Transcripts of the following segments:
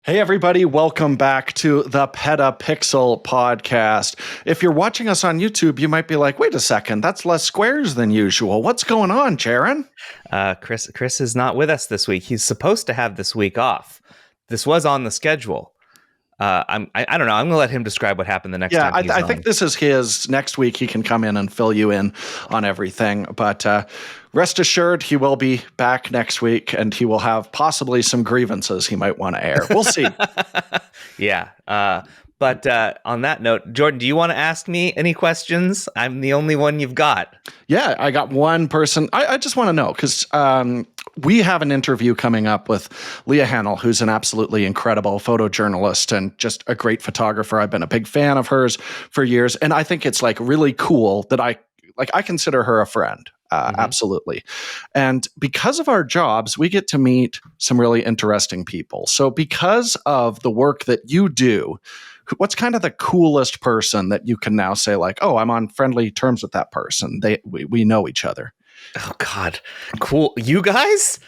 Hey everybody, welcome back to the PetaPixel Podcast. If you're watching us on YouTube, you might be like, wait a second, that's less squares than usual. What's going on, Jaron? Chris is not with us this week. He's supposed to have this week off. This was on the schedule. I don't know. I'm going to let him describe what happened the next time. I think this is his. Next week, he can come in and fill you in on everything. But rest assured, he will be back next week, and he will have possibly some grievances he might want to air. We'll see. Yeah. But on that note, Jordan, do you want to ask me any questions? I'm the only one you've got. Yeah, I got one person. I just want to know, because we have an interview coming up with Leah Hennel, who's an absolutely incredible photojournalist and just a great photographer. I've been a big fan of hers for years, and I think it's like really cool that I consider her a friend. Absolutely. And because of our jobs, we get to meet some really interesting people. So because of the work that you do, what's kind of the coolest person that you can now say, like, oh, I'm on friendly terms with that person. We know each other. Oh, God. Cool. You guys?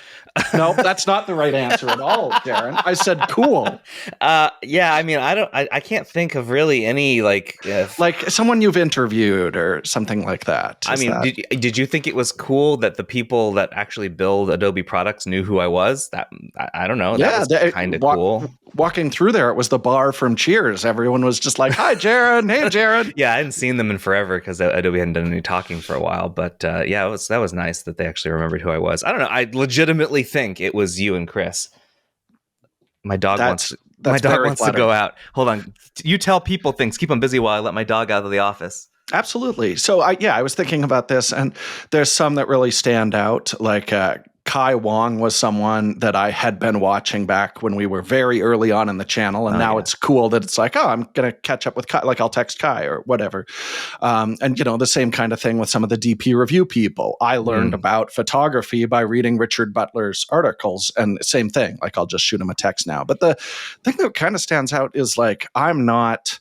No, that's not the right answer at all, Darren. I said cool. Yeah, I mean, I can't think of really any like someone you've interviewed or something like that. Did you think it was cool that the people that actually build Adobe products knew who I was? That I don't know. Yeah, that was kind of cool. Walking through there, it was the bar from Cheers. Everyone was just like, "Hi, Jaron. Hey, Jaron." Yeah, I hadn't seen them in forever because Adobe hadn't done any talking for a while. But yeah, that was nice that they actually remembered who I was. I don't know. I legitimately think it was you and Chris. My dog wants to go out. Hold on. You tell people things. Keep them busy while I let my dog out of the office. Absolutely. So I was thinking about this, and there's some that really stand out. Like Kai Wong was someone that I had been watching back when we were very early on in the channel. And now it's cool that it's like, oh, I'm going to catch up with Kai. Like I'll text Kai or whatever. And, the same kind of thing with some of the DP review people. I learned about photography by reading Richard Butler's articles, and same thing. Like I'll just shoot him a text now. But the thing that kind of stands out is like, I'm not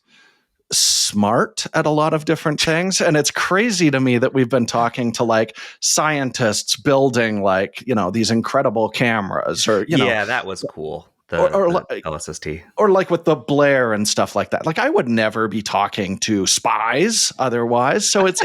smart at a lot of different things, and it's crazy to me that we've been talking to like scientists building like these incredible cameras, or yeah, that was cool. The LSST, or like with the Blair and stuff like that. Like I would never be talking to spies otherwise. So it's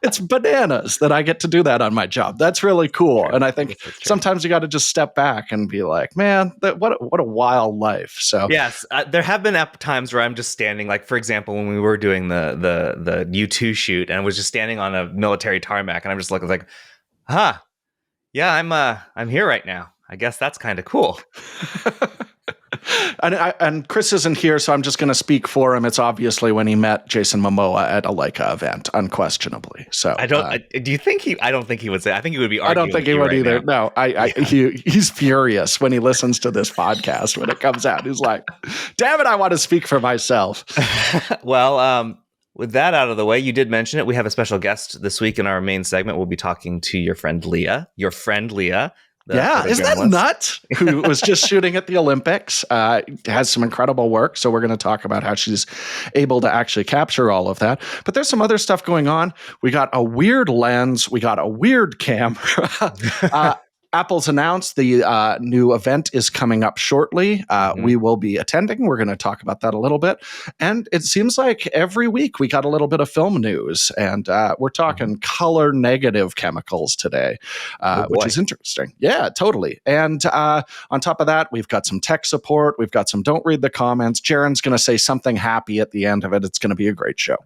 it's bananas that I get to do that on my job. That's really cool. Sure. And I think sometimes you got to just step back and be like, man, what a wild life. So yes, there have been times where I'm just standing, like for example, when we were doing the U2 shoot, and I was just standing on a military tarmac, and I'm just looking like, yeah, I'm here right now. I guess that's kind of cool. And Chris isn't here, so I'm just going to speak for him. It's obviously when he met Jason Momoa at a Leica event, unquestionably. So do you think I don't think he would say. I think he would be arguing. I don't think he would either. Now. No, he's furious when he listens to this podcast when it comes out. He's like, "Damn it, I want to speak for myself." Well, with that out of the way, you did mention it. We have a special guest this week in our main segment. We'll be talking to your friend Leah. Isn't that nuts? Who was just shooting at the Olympics, has some incredible work. So we're going to talk about how she's able to actually capture all of that. But there's some other stuff going on. We got a weird lens. We got a weird camera. Apple's announced the new event is coming up shortly. We will be attending. We're going to talk about that a little bit. And it seems like every week we got a little bit of film news. And we're talking color negative chemicals today, which is interesting. Yeah, totally. And on top of that, we've got some tech support. We've got some don't read the comments. Jaron's going to say something happy at the end of it. It's going to be a great show.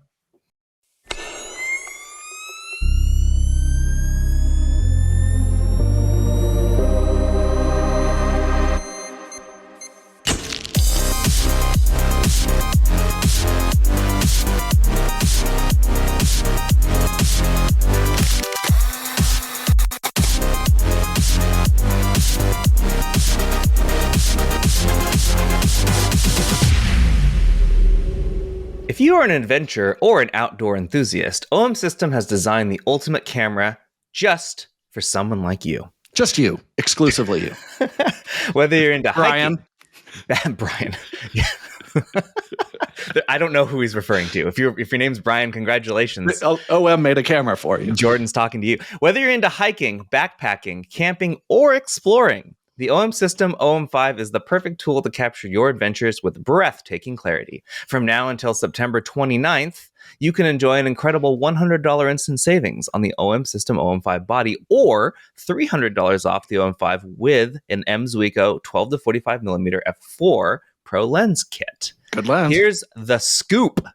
If you are an adventurer or an outdoor enthusiast, OM System has designed the ultimate camera just for someone like you. Just you. Exclusively you. Whether you're into Brian. hiking... Brian. Yeah. I don't know who he's referring to. If your name's Brian, congratulations. OM made a camera for you. Jordan's talking to you. Whether you're into hiking, backpacking, camping, or exploring, The OM System OM5 is the perfect tool to capture your adventures with breathtaking clarity. From now until September 29th, you can enjoy an incredible $100 instant savings on the OM System OM5 body or $300 off the OM5 with an M Zuiko 12 to 45mm f4 Pro lens kit. Good lens. Here's the scoop.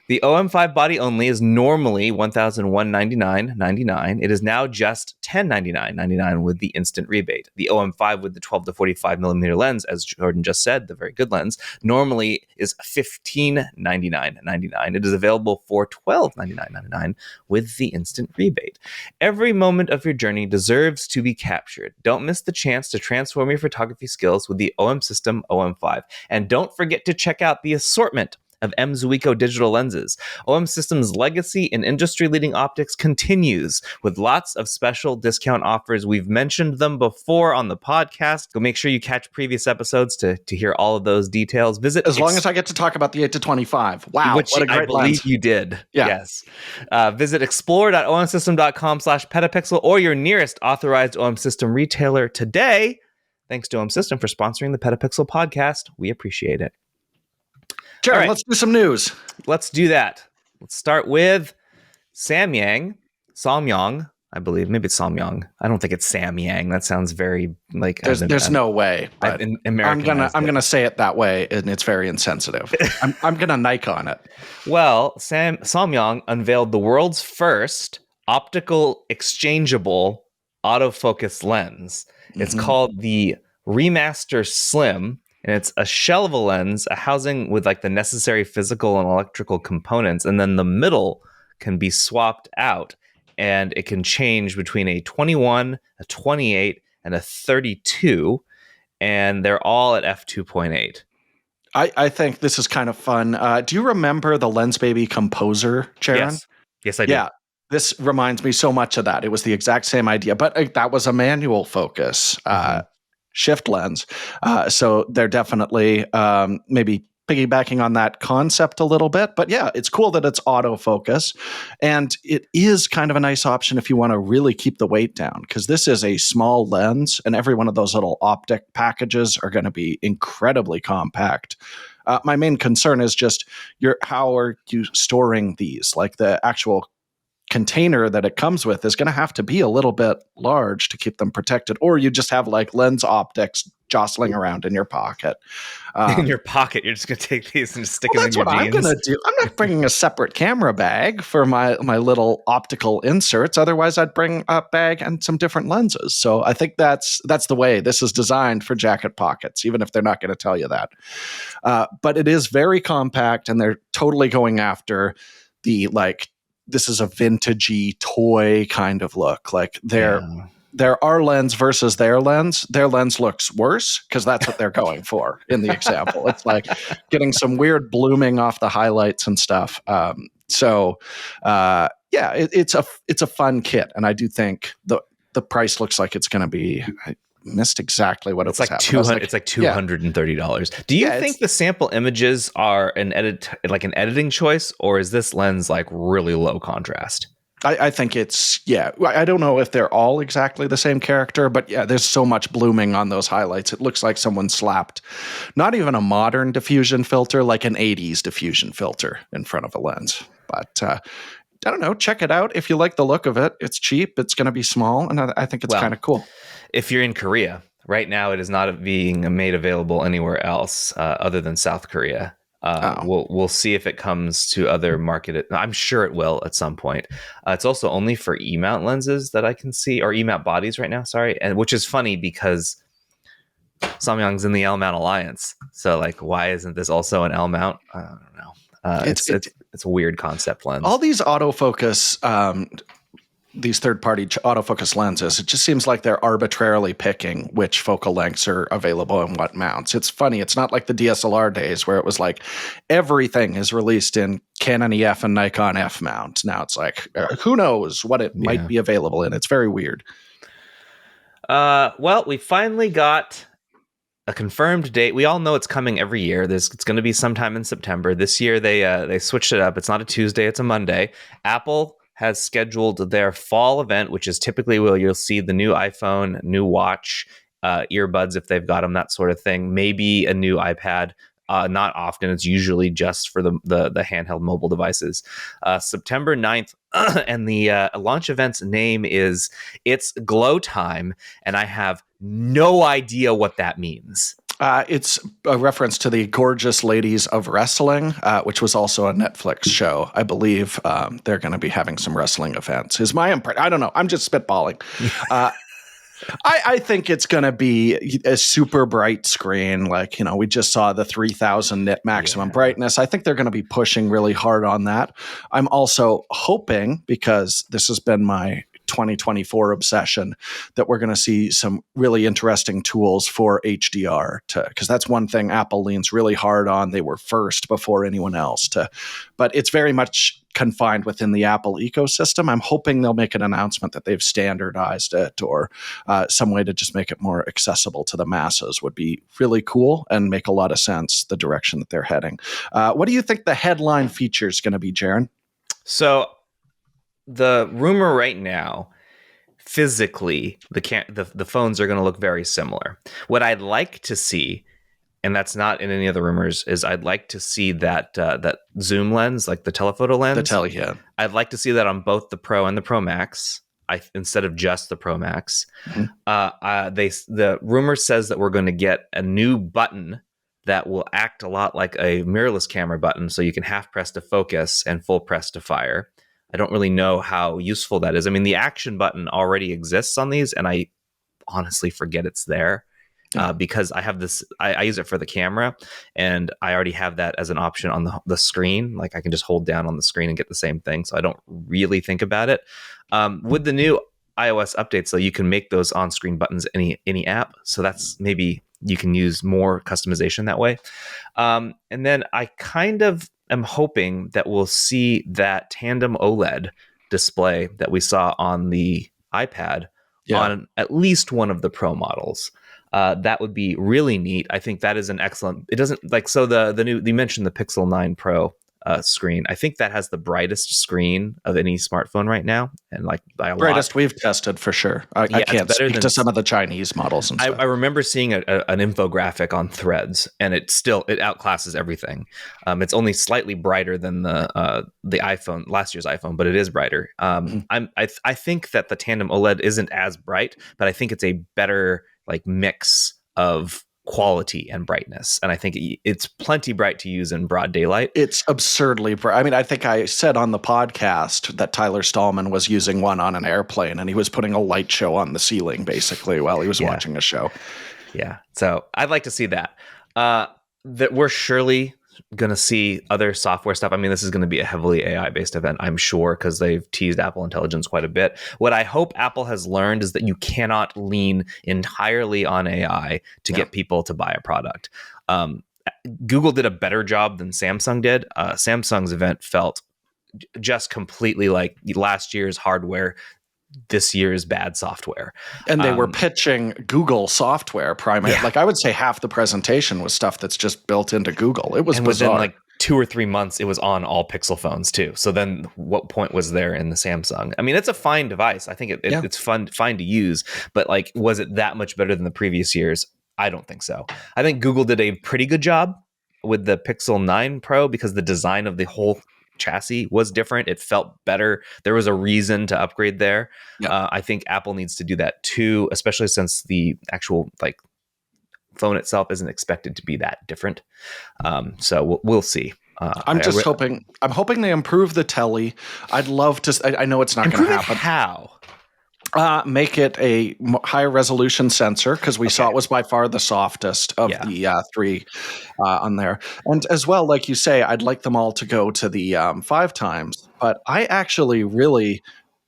The OM5 body only is normally $1,199.99. It is now just $1,099.99 with the instant rebate. The OM5 with the 12 to 45mm lens, as Jordan just said, the very good lens, normally is $1,599.99. It is available for $1,299.99 with the instant rebate. Every moment of your journey deserves to be captured. Don't miss the chance to transform your photography skills with the OM System OM5. And don't forget to check out the assortment of M Zuiko digital lenses. OM System's legacy in industry-leading optics continues with lots of special discount offers. We've mentioned them before on the podcast. Go make sure you catch previous episodes to hear all of those details. Visit as long as I get to talk about the 8-25. Wow, which what a great I believe lens. You did. Yeah. Yes. Visit explore.omsystem.com/PetaPixel or your nearest authorized OM System retailer today. Thanks to OM System for sponsoring the PetaPixel podcast. We appreciate it. Jared, right. Let's do some news. Let's do that. Let's start with Samyang, I believe. Maybe it's Samyang. I don't think it's Samyang. That sounds very like there's no way. But I'm gonna say it that way, and it's very insensitive. I'm gonna Nikon it. Well, Samyang unveiled the world's first optical exchangeable autofocus lens. Mm-hmm. It's called the Remaster Slim. And it's a shell of a lens, a housing with like the necessary physical and electrical components. And then the middle can be swapped out and it can change between a 21, a 28, and a 32. And they're all at f2.8. I think this is kind of fun. Do you remember the Lens Baby Composer, Jaron? Yes, I do. Yeah. This reminds me so much of that. It was the exact same idea, but that was a manual focus. Shift lens. So they're definitely maybe piggybacking on that concept a little bit. But yeah, it's cool that it's autofocus. And it is kind of a nice option if you want to really keep the weight down, because this is a small lens and every one of those little optic packages are going to be incredibly compact. My main concern is just how are you storing these? Like the actual container that it comes with is going to have to be a little bit large to keep them protected, or you just have like lens optics jostling around in your pocket. In your pocket, you're just going to take these and just stick them in your jeans. That's what I'm going to do. I'm not bringing a separate camera bag for my little optical inserts. Otherwise, I'd bring a bag and some different lenses. So I think that's the way this is designed for jacket pockets, even if they're not going to tell you that. But it is very compact, and they're totally going after the like, this is a vintagey toy kind of look. Like they're our lens versus their lens. Their lens looks worse because that's what they're going for in the example. It's like getting some weird blooming off the highlights and stuff. It's a fun kit, and I do think the price looks like it's going to be. I missed exactly what it's like $200. It's like $230. Do you think the sample images are an editing choice, or is this lens like really low contrast? I think it's, I don't know if they're all exactly the same character, but yeah, there's so much blooming on those highlights. It looks like someone slapped not even a modern diffusion filter, like an 80s diffusion filter in front of a lens. But I don't know. Check it out. If you like the look of it, it's cheap. It's going to be small. And I think it's kind of cool. If you're in Korea, right now it is not being made available anywhere else other than South Korea. We'll see if it comes to other market. I'm sure it will at some point. It's also only for E-mount lenses that I can see, or E-mount bodies right now. Sorry, and which is funny because Samyang's in the L-mount alliance. So like, why isn't this also an L-mount? I don't know. It's a weird concept lens. All these autofocus. These third-party autofocus lenses, it just seems like they're arbitrarily picking which focal lengths are available and what mounts. It's funny. It's not like the DSLR days where it was like everything is released in Canon EF and Nikon F mount. Now it's like, who knows what it might be available in. It's very weird. Well, we finally got a confirmed date. We all know it's coming every year. It's going to be sometime in September. This year they switched it up. It's not a Tuesday, it's a Monday. Apple has scheduled their fall event, which is typically where you'll see the new iPhone, new watch, earbuds if they've got them, that sort of thing. Maybe a new iPad. Not often. It's usually just for the handheld mobile devices. September 9th, and the launch event's name is It's Glow Time, and I have no idea what that means. It's a reference to the Gorgeous Ladies of Wrestling, which was also a Netflix show. I believe they're going to be having some wrestling events. Is my impression? I don't know. I'm just spitballing. I think it's going to be a super bright screen. Like, we just saw the 3000 nit maximum brightness. I think they're going to be pushing really hard on that. I'm also hoping, because this has been my 2024 obsession, that we're going to see some really interesting tools for HDR, because that's one thing Apple leans really hard on. They were first before anyone else but it's very much confined within the Apple ecosystem. I'm hoping they'll make an announcement that they've standardized it, or some way to just make it more accessible to the masses would be really cool and make a lot of sense, the direction that they're heading. What do you think the headline feature is going to be, Jaron? So the rumor right now, physically, the phones are going to look very similar. What I'd like to see, and that's not in any of the rumors, is I'd like to see that zoom lens, like the telephoto lens. I'd like to see that on both the Pro and the Pro Max, instead of just the Pro Max. Mm-hmm. The rumor says that we're going to get a new button that will act a lot like a mirrorless camera button, so you can half press to focus and full press to fire. I don't really know how useful that is. I mean, the action button already exists on these, and I honestly forget it's there because I have this. I use it for the camera, and I already have that as an option on the screen. Like, I can just hold down on the screen and get the same thing, so I don't really think about it. With the new iOS updates, though, you can make those on-screen buttons any app, so that's maybe you can use more customization that way. And then I kind of am hoping that we'll see that tandem OLED display that we saw on the iPad on at least one of the Pro models. That would be really neat. I think that is an excellent. It doesn't like so the new. You mentioned the Pixel 9 Pro screen. I think that has the brightest screen of any smartphone right now, and like by a brightest lot. We've tested for sure. I can't speak to some of the Chinese models and stuff. I remember seeing an infographic on Threads, and it outclasses everything. It's only slightly brighter than the iPhone, last year's iPhone, but it is brighter. I think that the tandem OLED isn't as bright, but I think it's a better like mix of quality and brightness, and I think it's plenty bright to use in broad daylight. It's absurdly bright. I mean, I think I said on the podcast that Tyler Stallman was using one on an airplane, and he was putting a light show on the ceiling basically while he was watching a show. Yeah, so I'd like to see that. That we're surely going to see other software stuff. I mean, this is going to be a heavily AI-based event, I'm sure, because they've teased Apple Intelligence quite a bit. What I hope Apple has learned is that you cannot lean entirely on AI to get people to buy a product. Google did a better job than Samsung did. Samsung's event felt just completely like last year's hardware, this year's bad software. And they were pitching Google software primarily. Like, I would say half the presentation was stuff that's just built into Google. It was bizarre. Within like 2 or 3 months, it was on all Pixel phones too. So then what point was there in the Samsung? I mean, it's a fine device. I think it's fine to use, but like, was it that much better than the previous years? I don't think so. I think Google did a pretty good job with the Pixel 9 Pro because the design of the whole chassis was different. It felt better. There was a reason to upgrade there. I think Apple needs to do that too, especially since the actual like phone itself isn't expected to be that different. So we'll see. I'm hoping they improve the telly. I'd love to. I know it's not going to happen. How? Make it a higher resolution sensor, because we saw it was by far the softest of the three on there. And as well, like you say, I'd like them all to go to the 5 times, but I actually really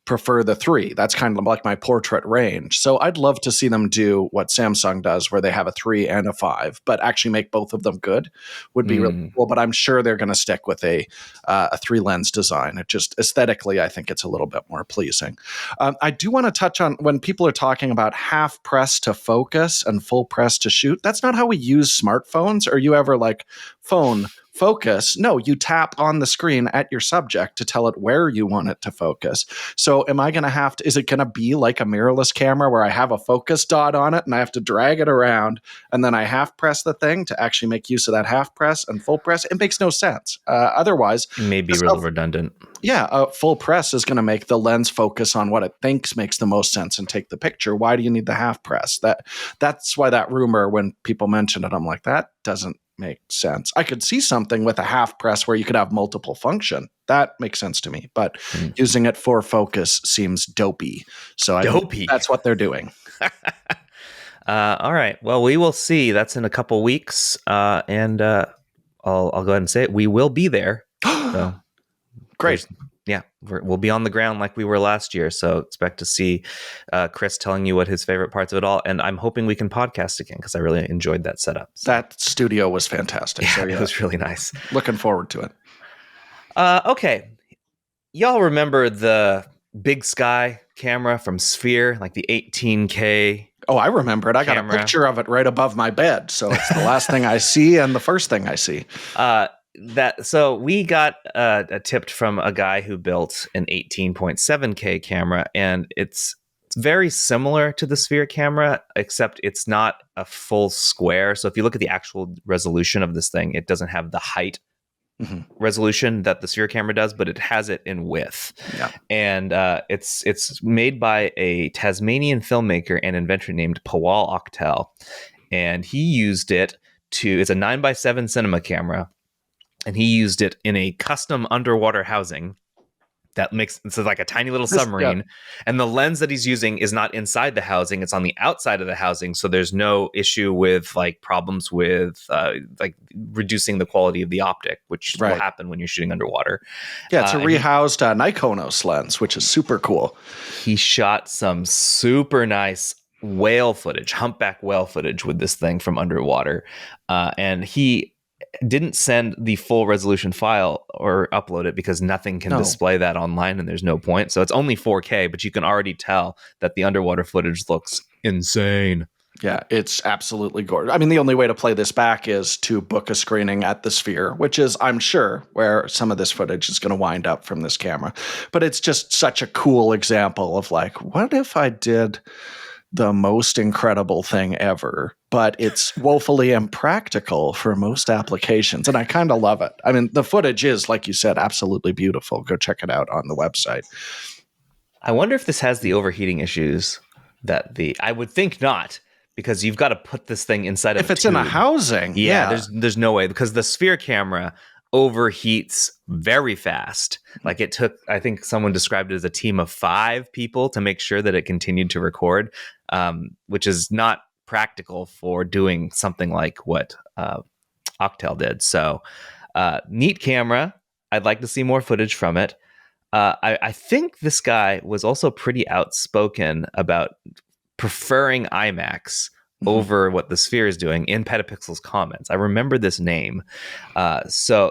prefer the 3. That's kind of like my portrait range. So I'd love to see them do what Samsung does, where they have a 3 and a 5, but actually make both of them good. Would be really cool. But I'm sure they're going to stick with a 3 lens design. It just aesthetically, I think it's a little bit more pleasing. I do want to touch on when people are talking about half press to focus and full press to shoot. That's not how we use smartphones. Are you ever like phone focus. No, you tap on the screen at your subject to tell it where you want it to focus. So am I going to have to, is it going to be like a mirrorless camera where I have a focus dot on it and I have to drag it around and then I half press the thing to actually make use of that half press and full press? It makes no sense. Otherwise, it may be real redundant. Yeah, a full press is going to make the lens focus on what it thinks makes the most sense and take the picture. Why do you need the half press? That's why that rumor, when people mention it, I'm like, that doesn't make sense. I could see something with a half press where you could have multiple function. That makes sense to me. But using it for focus seems dopey. So that's what they're doing. All right. Well, we will see. That's in a couple weeks. And I'll go ahead and say it. We will be there. So. Great. Yeah, we'll be on the ground like we were last year. So expect to see Chris telling you what his favorite parts of it all. And I'm hoping we can podcast again because I really enjoyed that setup. So. That studio was fantastic. Yeah, it was really nice. Looking forward to it. Okay. Y'all remember the Big Sky camera from Sphere, like the 18K? Oh, I remember it. I got a picture of it right above my bed. So it's the last thing I see and the first thing I see. So we got tipped from a guy who built an 18.7K camera, and it's very similar to the Sphere camera, except it's not a full square. So if you look at the actual resolution of this thing, it doesn't have the height resolution that the Sphere camera does, but it has it in width. Yeah. And it's made by a Tasmanian filmmaker and inventor named Pawal Akhtel, and he used it it's a 9x7 cinema camera. And he used it in a custom underwater housing that makes it's like a tiny little submarine. Yeah. And the lens that he's using is not inside the housing; it's on the outside of the housing. So there's no issue with like problems with like reducing the quality of the optic, which will happen when you're shooting underwater. Yeah, it's a rehoused Nikonos lens, which is super cool. He shot some super nice whale footage, humpback whale footage with this thing from underwater, and he didn't send the full resolution file or upload it because nothing can display that online and there's no point. So it's only 4K, but you can already tell that the underwater footage looks insane. Yeah, it's absolutely gorgeous. I mean, the only way to play this back is to book a screening at the Sphere, which is, I'm sure, where some of this footage is going to wind up from this camera. But it's just such a cool example of like, what if I did the most incredible thing ever, but it's woefully impractical for most applications. And I kind of love it. I mean, the footage is, like you said, absolutely beautiful. Go check it out on the website. I wonder if this has the overheating issues that I would think not, because you've got to put this thing inside of if it's in a housing. Yeah. There's no way, because the Sphere camera overheats very fast. Like it took, I think someone described it as a team of 5 people to make sure that it continued to record, which is not practical for doing something like what Akhtel did. So neat camera. I'd like to see more footage from it. I think this guy was also pretty outspoken about preferring IMAX over what the Sphere is doing in PetaPixel's comments. I remember this name. So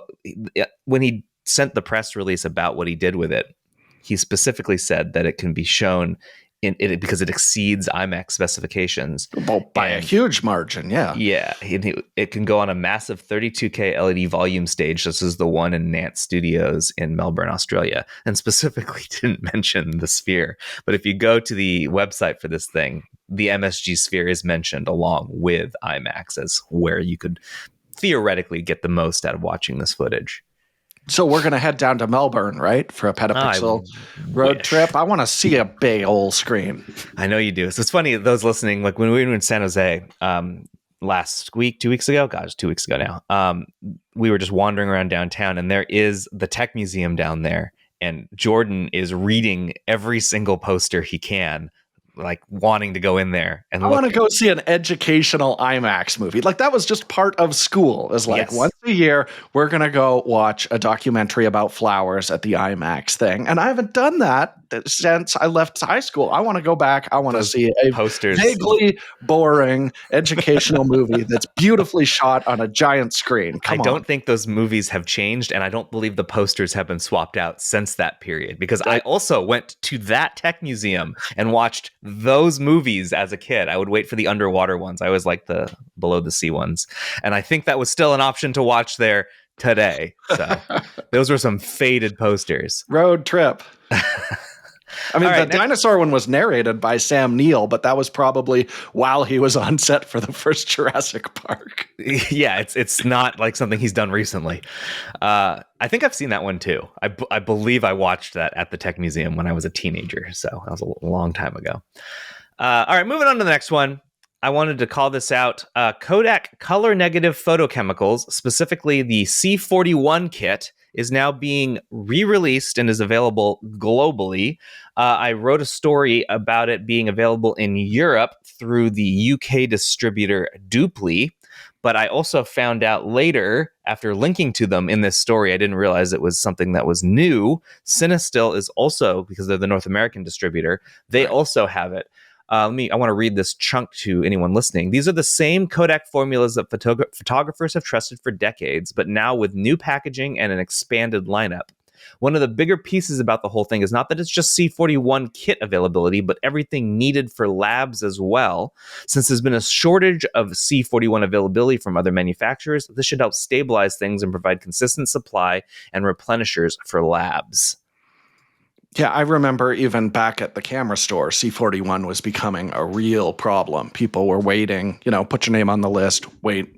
when he sent the press release about what he did with it, he specifically said that it can be shown in it because it exceeds IMAX specifications. Well, by a huge margin, yeah. Yeah. It can go on a massive 32K LED volume stage. This is the one in Nant Studios in Melbourne, Australia, and specifically didn't mention the Sphere. But if you go to the website for this thing, the MSG Sphere is mentioned along with IMAX as where you could theoretically get the most out of watching this footage. So we're going to head down to Melbourne, right, for a PetaPixel road trip. I want to see a big old screen. I know you do. So it's funny, those listening, like when we were in San Jose last week, 2 weeks ago, gosh, 2 weeks ago now, we were just wandering around downtown, and there is the Tech Museum down there, and Jordan is reading every single poster he can, like wanting to go in there and I want to go see an educational IMAX movie. Like that was just part of school. Is like once a year we're gonna go watch a documentary about flowers at the IMAX thing, and I haven't done that since I left high school. I want to go back. I want to see a vaguely boring educational movie that's beautifully shot on a giant screen. I don't think those movies have changed, and I don't believe the posters have been swapped out since that period, because I also went to that tech museum and watched those movies as a kid. I would wait for the underwater ones. I always liked the below the sea ones. And I think that was still an option to watch there today. So those were some faded posters. Road trip. I mean, right, the dinosaur one was narrated by Sam Neill, but that was probably while he was on set for the first Jurassic Park. Yeah, it's not like something he's done recently. I think I've seen that one too. I believe I watched that at the Tech Museum when I was a teenager, so that was a long time ago. All right, moving on to the next one. I wanted to call this out. Kodak Color Negative photochemicals, specifically the C41 kit, is now being re-released and is available globally. I wrote a story about it being available in Europe through the UK distributor Dupli, but I also found out later, after linking to them in this story, I didn't realize it was something that was new. Cinestill is also, because they're the North American distributor, they also have it. I want to read this chunk to anyone listening. These are the same Kodak formulas that photographers have trusted for decades, but now with new packaging and an expanded lineup. One of the bigger pieces about the whole thing is not that it's just C41 kit availability, but everything needed for labs as well. Since there's been a shortage of C41 availability from other manufacturers, this should help stabilize things and provide consistent supply and replenishers for labs. Yeah, I remember even back at the camera store, C41 was becoming a real problem. People were waiting, put your name on the list, wait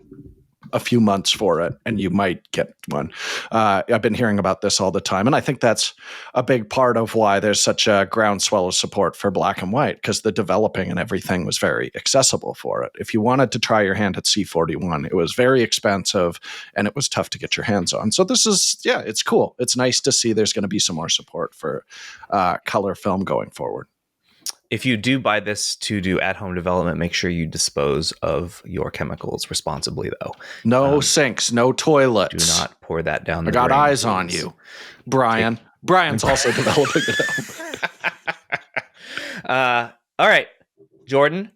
a few months for it, and you might get one. I've been hearing about this all the time, and I think that's a big part of why there's such a groundswell of support for black and white, because the developing and everything was very accessible for it. If you wanted to try your hand at C41, it was very expensive, and it was tough to get your hands on. So this is, it's cool. It's nice to see there's going to be some more support for color film going forward. If you do buy this to do at-home development, make sure you dispose of your chemicals responsibly, though. No sinks, no toilets. Do not pour that down the drain. I got eyes please. On you, Brian. Brian's also developing it. All right, Jordan,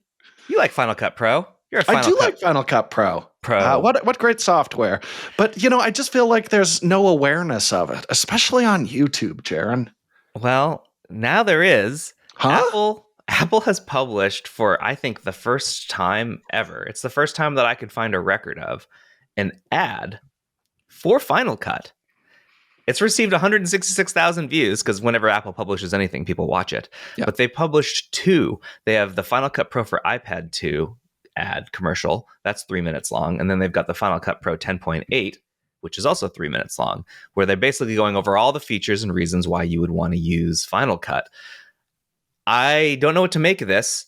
you like Final Cut Pro? I do like Final Cut Pro. What great software. But, I just feel like there's no awareness of it, especially on YouTube, Jaron. Well, now there is. Huh? Apple has published for, I think, the first time ever. It's the first time that I could find a record of an ad for Final Cut. It's received 166,000 views because whenever Apple publishes anything, people watch it. Yep. But they published 2. They have the Final Cut Pro for iPad 2 ad commercial. That's 3 minutes long. And then they've got the Final Cut Pro 10.8, which is also 3 minutes long, where they're basically going over all the features and reasons why you would want to use Final Cut. I don't know what to make of this,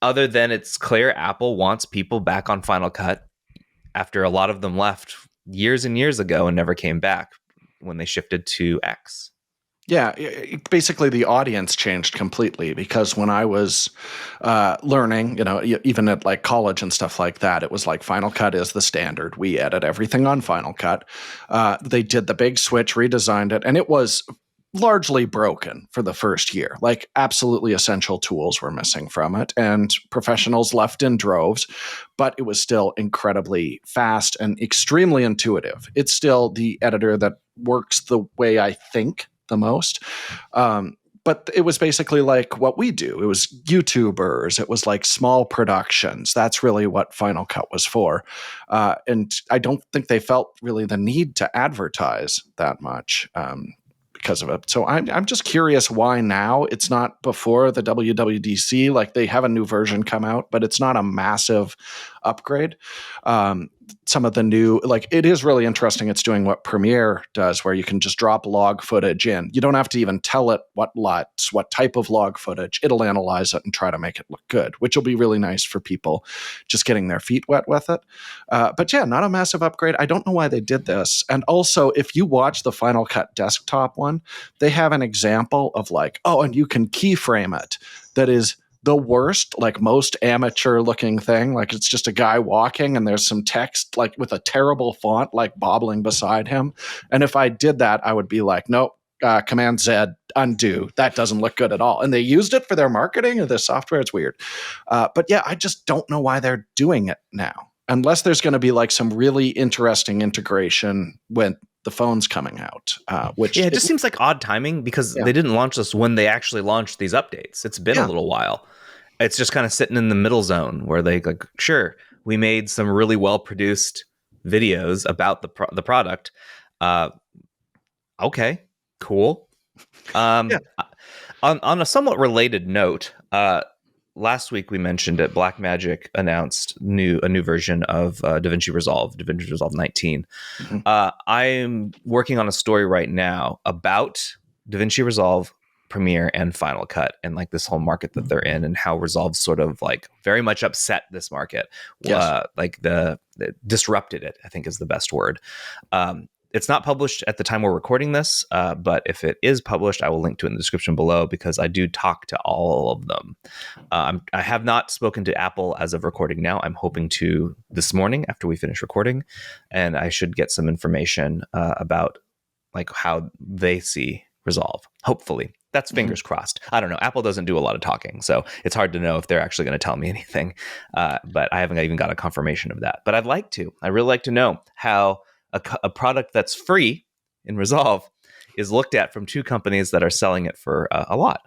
other than it's clear Apple wants people back on Final Cut after a lot of them left years and years ago and never came back when they shifted to X. Yeah, basically the audience changed completely, because when I was learning, even at like college and stuff like that, it was like Final Cut is the standard. We edit everything on Final Cut. They did the big switch, redesigned it, and it was largely broken for the first year. Like absolutely essential tools were missing from it, and professionals left in droves, but it was still incredibly fast and extremely intuitive. It's still the editor that works the way I think the most. But it was basically like what we do. It was YouTubers. It was like small productions. That's really what Final Cut was for. And I don't think they felt really the need to advertise that much. Because of it. So I'm just curious why now it's not before the WWDC. Like they have a new version come out, but it's not a massive upgrade. Some of the new, like it is really interesting. It's doing what Premiere does, where you can just drop log footage in. You don't have to even tell it what type of log footage. It'll analyze it and try to make it look good, which will be really nice for people just getting their feet wet with it. But yeah, not a massive upgrade. I don't know why they did this. And also, if you watch the Final Cut desktop one, they have an example of like, and you can keyframe it. That is the worst, like most amateur looking thing. Like it's just a guy walking and there's some text like with a terrible font like bobbling beside him. And if I did that, I would be like, nope, Command Z, undo. That doesn't look good at all. And they used it for their marketing of their software. It's weird. But yeah, I just don't know why they're doing it now, unless there's going to be like some really interesting integration when the phone's coming out. It just seems like odd timing, because they didn't launch this when they actually launched these updates. It's been a little while. It's just kind of sitting in the middle zone where they like, sure, we made some really well produced videos about the product. Okay, cool. Yeah. On a somewhat related note, last week we mentioned it. Blackmagic announced a new version of DaVinci Resolve 19. I'm working on a story right now about DaVinci Resolve, Premiere, and Final Cut, and like this whole market that they're in, and how Resolve sort of like very much upset this market. Yes. Like the disrupted it, I think is the best word. It's not published at the time we're recording this, but if it is published, I will link to it in the description below, because I do talk to all of them. I have not spoken to Apple as of recording now. I'm hoping to this morning after we finish recording, and I should get some information about like how they see Resolve. Hopefully. That's fingers crossed. I don't know. Apple doesn't do a lot of talking, so it's hard to know if they're actually going to tell me anything. But I haven't even got a confirmation of that. But I'd like to. I really like to know how a product that's free in Resolve is looked at from two companies that are selling it for a lot,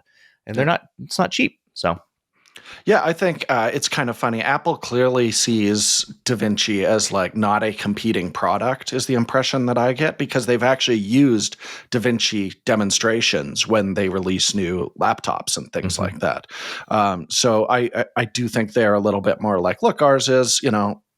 and it's not cheap. So yeah, I think it's kind of funny. Apple clearly sees DaVinci as like not a competing product, is the impression that I get, because they've actually used DaVinci demonstrations when they release new laptops and things like that. So I do think they're a little bit more like, look, ours is,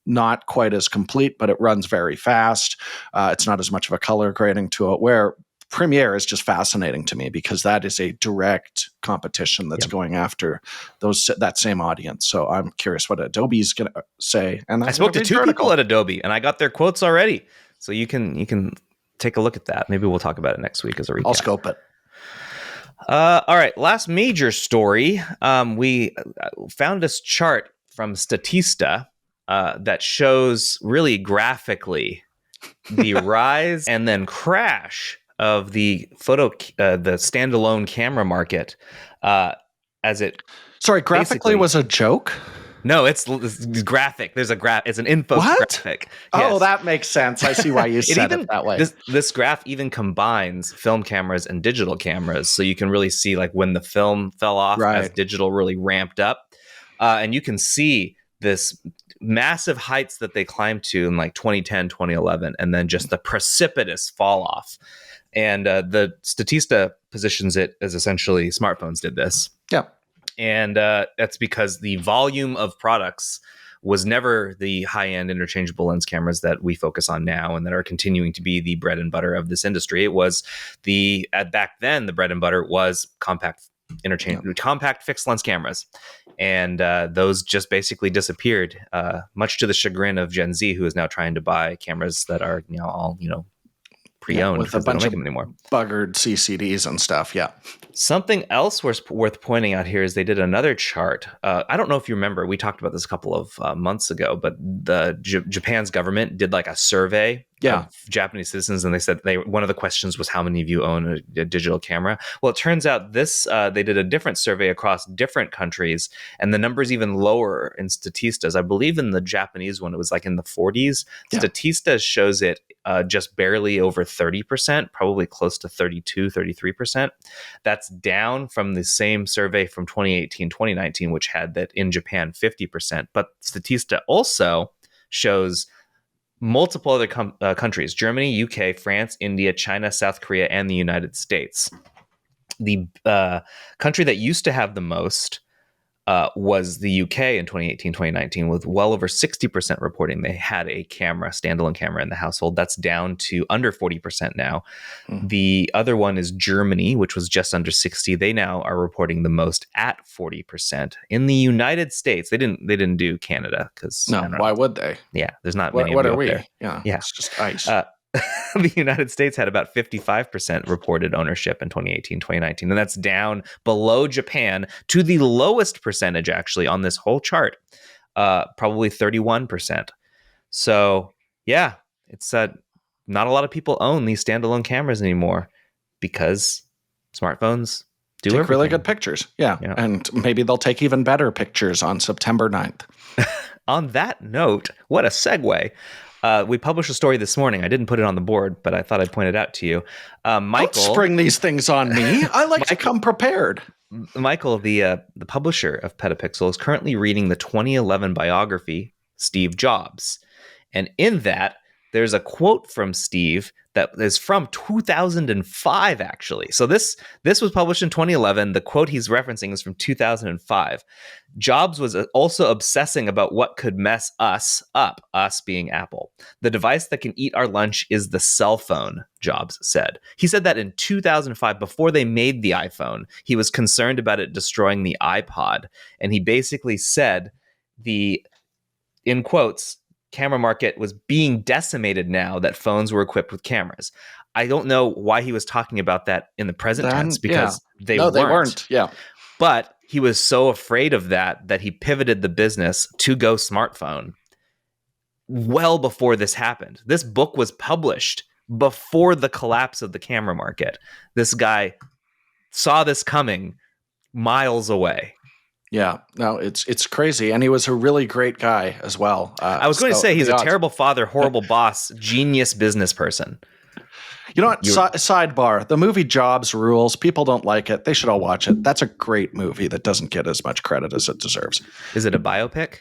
not quite as complete, but it runs very fast. It's not as much of a color grading to it, where Premiere is just fascinating to me, because that is a direct competition that's going after that same audience. So I'm curious what Adobe's going to say. And I spoke to two people at Adobe, and I got their quotes already. So you can take a look at that. Maybe we'll talk about it next week as a recap. I'll scope it. All right, last major story. We found this chart from Statista that shows really graphically the rise and then crash of the the standalone camera market as it. Sorry, graphically was a joke? No, it's graphic. There's a graph. It's an infographic. Yes. Oh, that makes sense. I see why you said it that way. This graph even combines film cameras and digital cameras, so you can really see like when the film fell off as digital really ramped up, and you can see this massive heights that they climbed to in like 2010, 2011, and then just the precipitous fall off. And the Statista positions it as essentially smartphones did this. Yeah. And that's because the volume of products was never the high-end interchangeable lens cameras that we focus on now and that are continuing to be the bread and butter of this industry. It was back then, the bread and butter was compact fixed lens cameras. And those just basically disappeared, much to the chagrin of Gen Z, who is now trying to buy cameras that are all pre-owned, with a bunch of anymore. Buggered CCDs and stuff. Yeah. Something else worth pointing out here is they did another chart. I don't know if you remember, we talked about this a couple of months ago, but the Japan's government did like a survey of Japanese citizens, and they said one of the questions was how many of you own a digital camera. Well, it turns out they did a different survey across different countries, and the number is even lower in Statista's. I believe in the Japanese one, it was like in the 40s. Yeah. Statista shows it just barely over 30%, probably close to 32, 33%. That's down from the same survey from 2018, 2019, which had that in Japan 50%. But Statista also shows multiple other countries: Germany, UK, France, India, China, South Korea, and the United States. The country that used to have the most was the UK in 2018, 2019, with well over 60% reporting they had a standalone camera in the household. That's down to under 40% now. The other one is Germany, which was just under 60. They now are reporting the most at 40%. In the United States, they didn't do Canada, because why would they? Yeah, there's not many. What are we? There. Yeah, it's just ice. The United States had about 55% reported ownership in 2018, 2019, and that's down below Japan to the lowest percentage actually on this whole chart, probably 31%. So yeah, it's not a lot of people own these standalone cameras anymore because smartphones take everything. Really good pictures. Yeah, and maybe they'll take even better pictures on September 9th. On that note, what a segue. We published a story this morning. I didn't put it on the board, but I thought I'd point it out to you. Michael, don't spring these things on me. I like to come prepared. Michael, the publisher of PetaPixel, is currently reading the 2011 biography, Steve Jobs. And in that, there's a quote from Steve that is from 2005, actually. So this was published in 2011. The quote he's referencing is from 2005. Jobs was also obsessing about what could mess us up, us being Apple. The device that can eat our lunch is the cell phone, Jobs said. He said that in 2005, before they made the iPhone, he was concerned about it destroying the iPod. And he basically said the, in quotes, camera market was being decimated now that phones were equipped with cameras. I don't know why he was talking about that in the present tense, because they weren't. Yeah. But he was so afraid of that he pivoted the business to go smartphone well before this happened. This book was published before the collapse of the camera market. This guy saw this coming miles away. Yeah, no, it's crazy. And he was a really great guy as well. I was going to say he's a terrible father, horrible boss, genius business person. You know what? Sidebar. The movie Jobs rules. People don't like it. They should all watch it. That's a great movie that doesn't get as much credit as it deserves. Is it a biopic?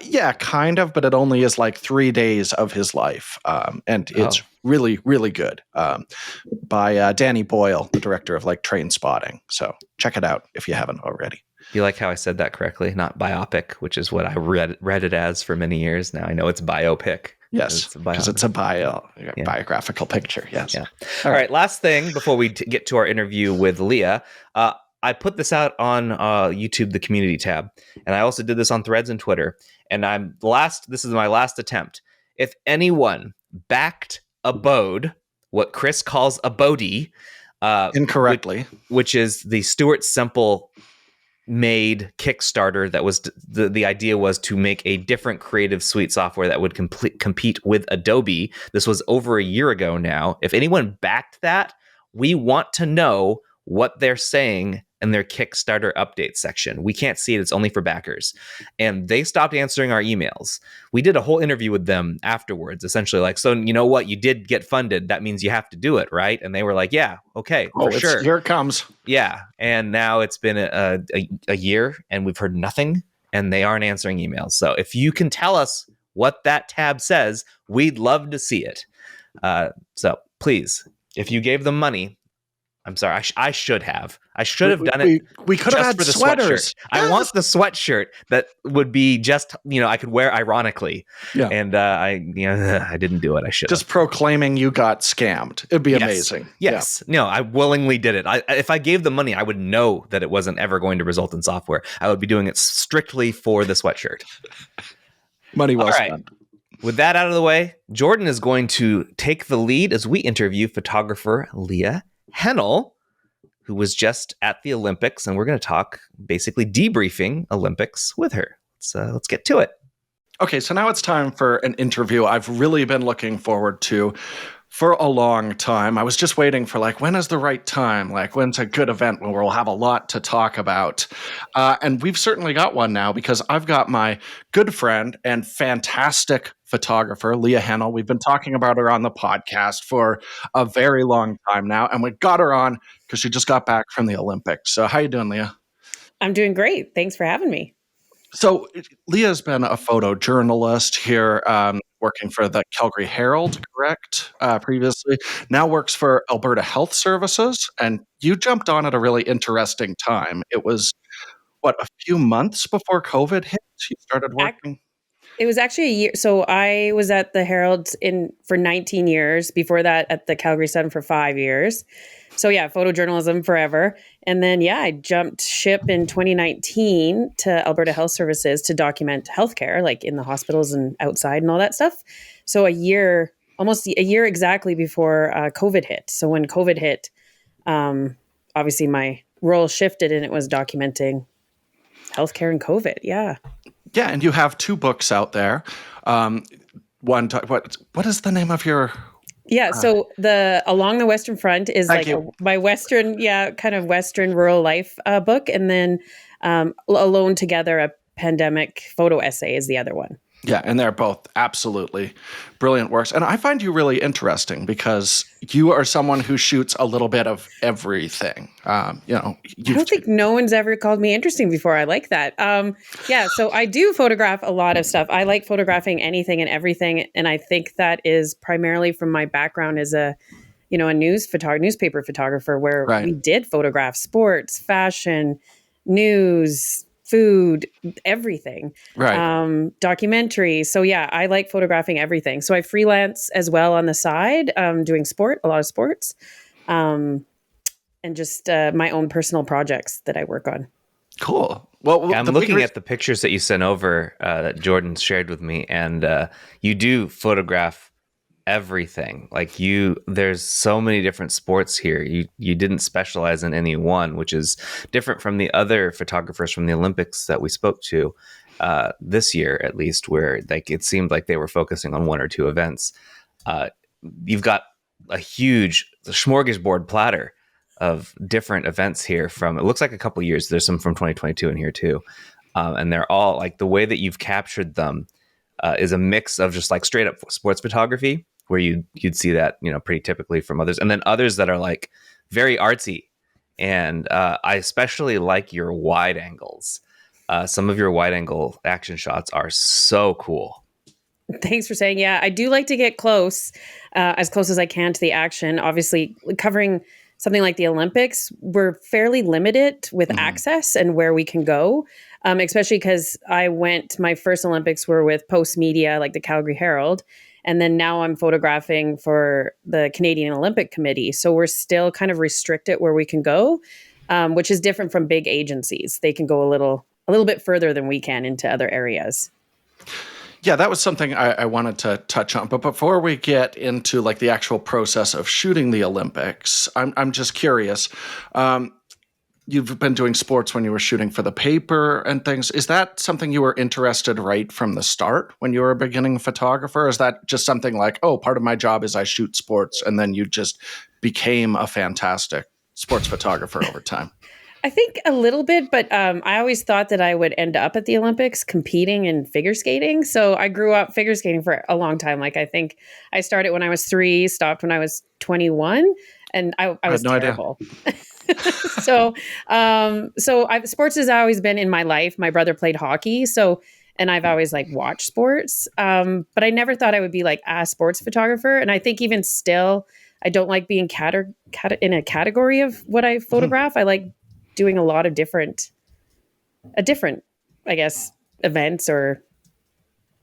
Yeah, kind of, but it only is like 3 days of his life. And it's really, really good. By Danny Boyle, the director of like Train Spotting. So check it out if you haven't already. You like how I said that correctly? Not biopic, which is what I read it as for many years. Now I know it's biopic. Yes, because it's a biographical picture. Yes. Yeah. All right. Last thing before we get to our interview with Leah, I put this out on YouTube, the community tab, and I also did this on Threads and Twitter. And this is my last attempt. If anyone backed a Bode, what Chris calls a Bodie, incorrectly, which is the Stuart Semple made Kickstarter that was the idea was to make a different creative suite software that would compete with Adobe. This was over a year ago now. If anyone backed that, we want to know what they're saying in their Kickstarter update section. We can't see it. It's only for backers. And they stopped answering our emails. We did a whole interview with them afterwards, essentially like, so you know what? You did get funded. That means you have to do it, right? And they were like, yeah, okay, for sure. Here it comes. Yeah. And now it's been a year and we've heard nothing and they aren't answering emails. So if you can tell us what that tab says, we'd love to see it. So please, if you gave them money, I'm sorry. I should have. I should have done it. We could have had sweaters. Yes. I want the sweatshirt that would be just, I could wear ironically. Yeah. And I didn't do it. I should. Just proclaiming you got scammed. It'd be amazing. Yes. Yeah. No, I willingly did it. If I gave the money, I would know that it wasn't ever going to result in software. I would be doing it strictly for the sweatshirt. Money well spent. With that out of the way, Jordan is going to take the lead as we interview photographer Leah Hennel, who was just at the Olympics, and we're going to talk basically debriefing Olympics with her. So let's get to it. Okay, so now it's time for an interview I've really been looking forward to for a long time. I was just waiting for when is the right time? When's a good event where we'll have a lot to talk about? And we've certainly got one now because I've got my good friend and fantastic photographer, Leah Hennel. We've been talking about her on the podcast for a very long time now. And we got her on because she just got back from the Olympics. So how you doing, Leah? I'm doing great. Thanks for having me. So Leah's been a photojournalist here, working for the Calgary Herald, correct? Previously, now works for Alberta Health Services, and you jumped on at a really interesting time. It was a few months before COVID hit. You started working. It was actually a year. So I was at the Herald for 19 years. Before that, at the Calgary Sun for 5 years. So yeah, photojournalism forever. And then, I jumped ship in 2019 to Alberta Health Services to document healthcare, like in the hospitals and outside and all that stuff. So almost a year exactly before COVID hit. So when COVID hit, obviously my role shifted and it was documenting healthcare and COVID. Yeah. Yeah. And you have 2 books out there. What is the name of your... Yeah, so the Along the Western Front is my Western, kind of Western rural life book. And then Alone Together, a pandemic photo essay is the other one. Yeah, and they're both absolutely brilliant works. And I find you really interesting because you are someone who shoots a little bit of everything. I don't think no one's ever called me interesting before. I like that. So I do photograph a lot of stuff. I like photographing anything and everything. And I think that is primarily from my background as a newspaper photographer, where we did photograph sports, fashion, news, food, everything, documentary. So yeah, I like photographing everything. So I freelance as well on the side, doing a lot of sports, and just my own personal projects that I work on. Cool. Well, I'm looking at the pictures that you sent over that Jordan shared with me, and you do photograph everything. Like there's so many different sports here. You didn't specialize in any one, which is different from the other photographers from the Olympics that we spoke to this year, at least, where like it seemed like they were focusing on one or two events. You've got a huge smorgasbord platter of different events here from, it looks like a couple years. There's some from 2022 in here too. And they're all like, the way that you've captured them is a mix of just like straight up sports photography, where you'd see that, pretty typically from others. And then others that are like very artsy. And I especially like your wide angles. Some of your wide angle action shots are so cool. Thanks for saying. Yeah, I do like to get close as I can to the action. Obviously, covering something like the Olympics, we're fairly limited with access and where we can go, especially because my first Olympics were with Post Media, like the Calgary Herald. And then now I'm photographing for the Canadian Olympic Committee. So we're still kind of restricted where we can go, which is different from big agencies. They can go a little bit further than we can into other areas. Yeah, that was something I wanted to touch on. But before we get into like the actual process of shooting the Olympics, I'm just curious. You've been doing sports when you were shooting for the paper and things. Is that something you were interested right from the start when you were a beginning photographer? Or is that just something like, oh, part of my job is I shoot sports, and then you just became a fantastic sports photographer over time? I think a little bit, but I always thought that I would end up at the Olympics competing in figure skating. So I grew up figure skating for a long time. Like I think I started when I was 3, stopped when I was 21, and I was no terrible. So sports has always been in my life. My brother played hockey, and I've always like watched sports. But I never thought I would be like a sports photographer. And I think even still, I don't like being in a category of what I photograph. I like doing a lot of different, I guess, events or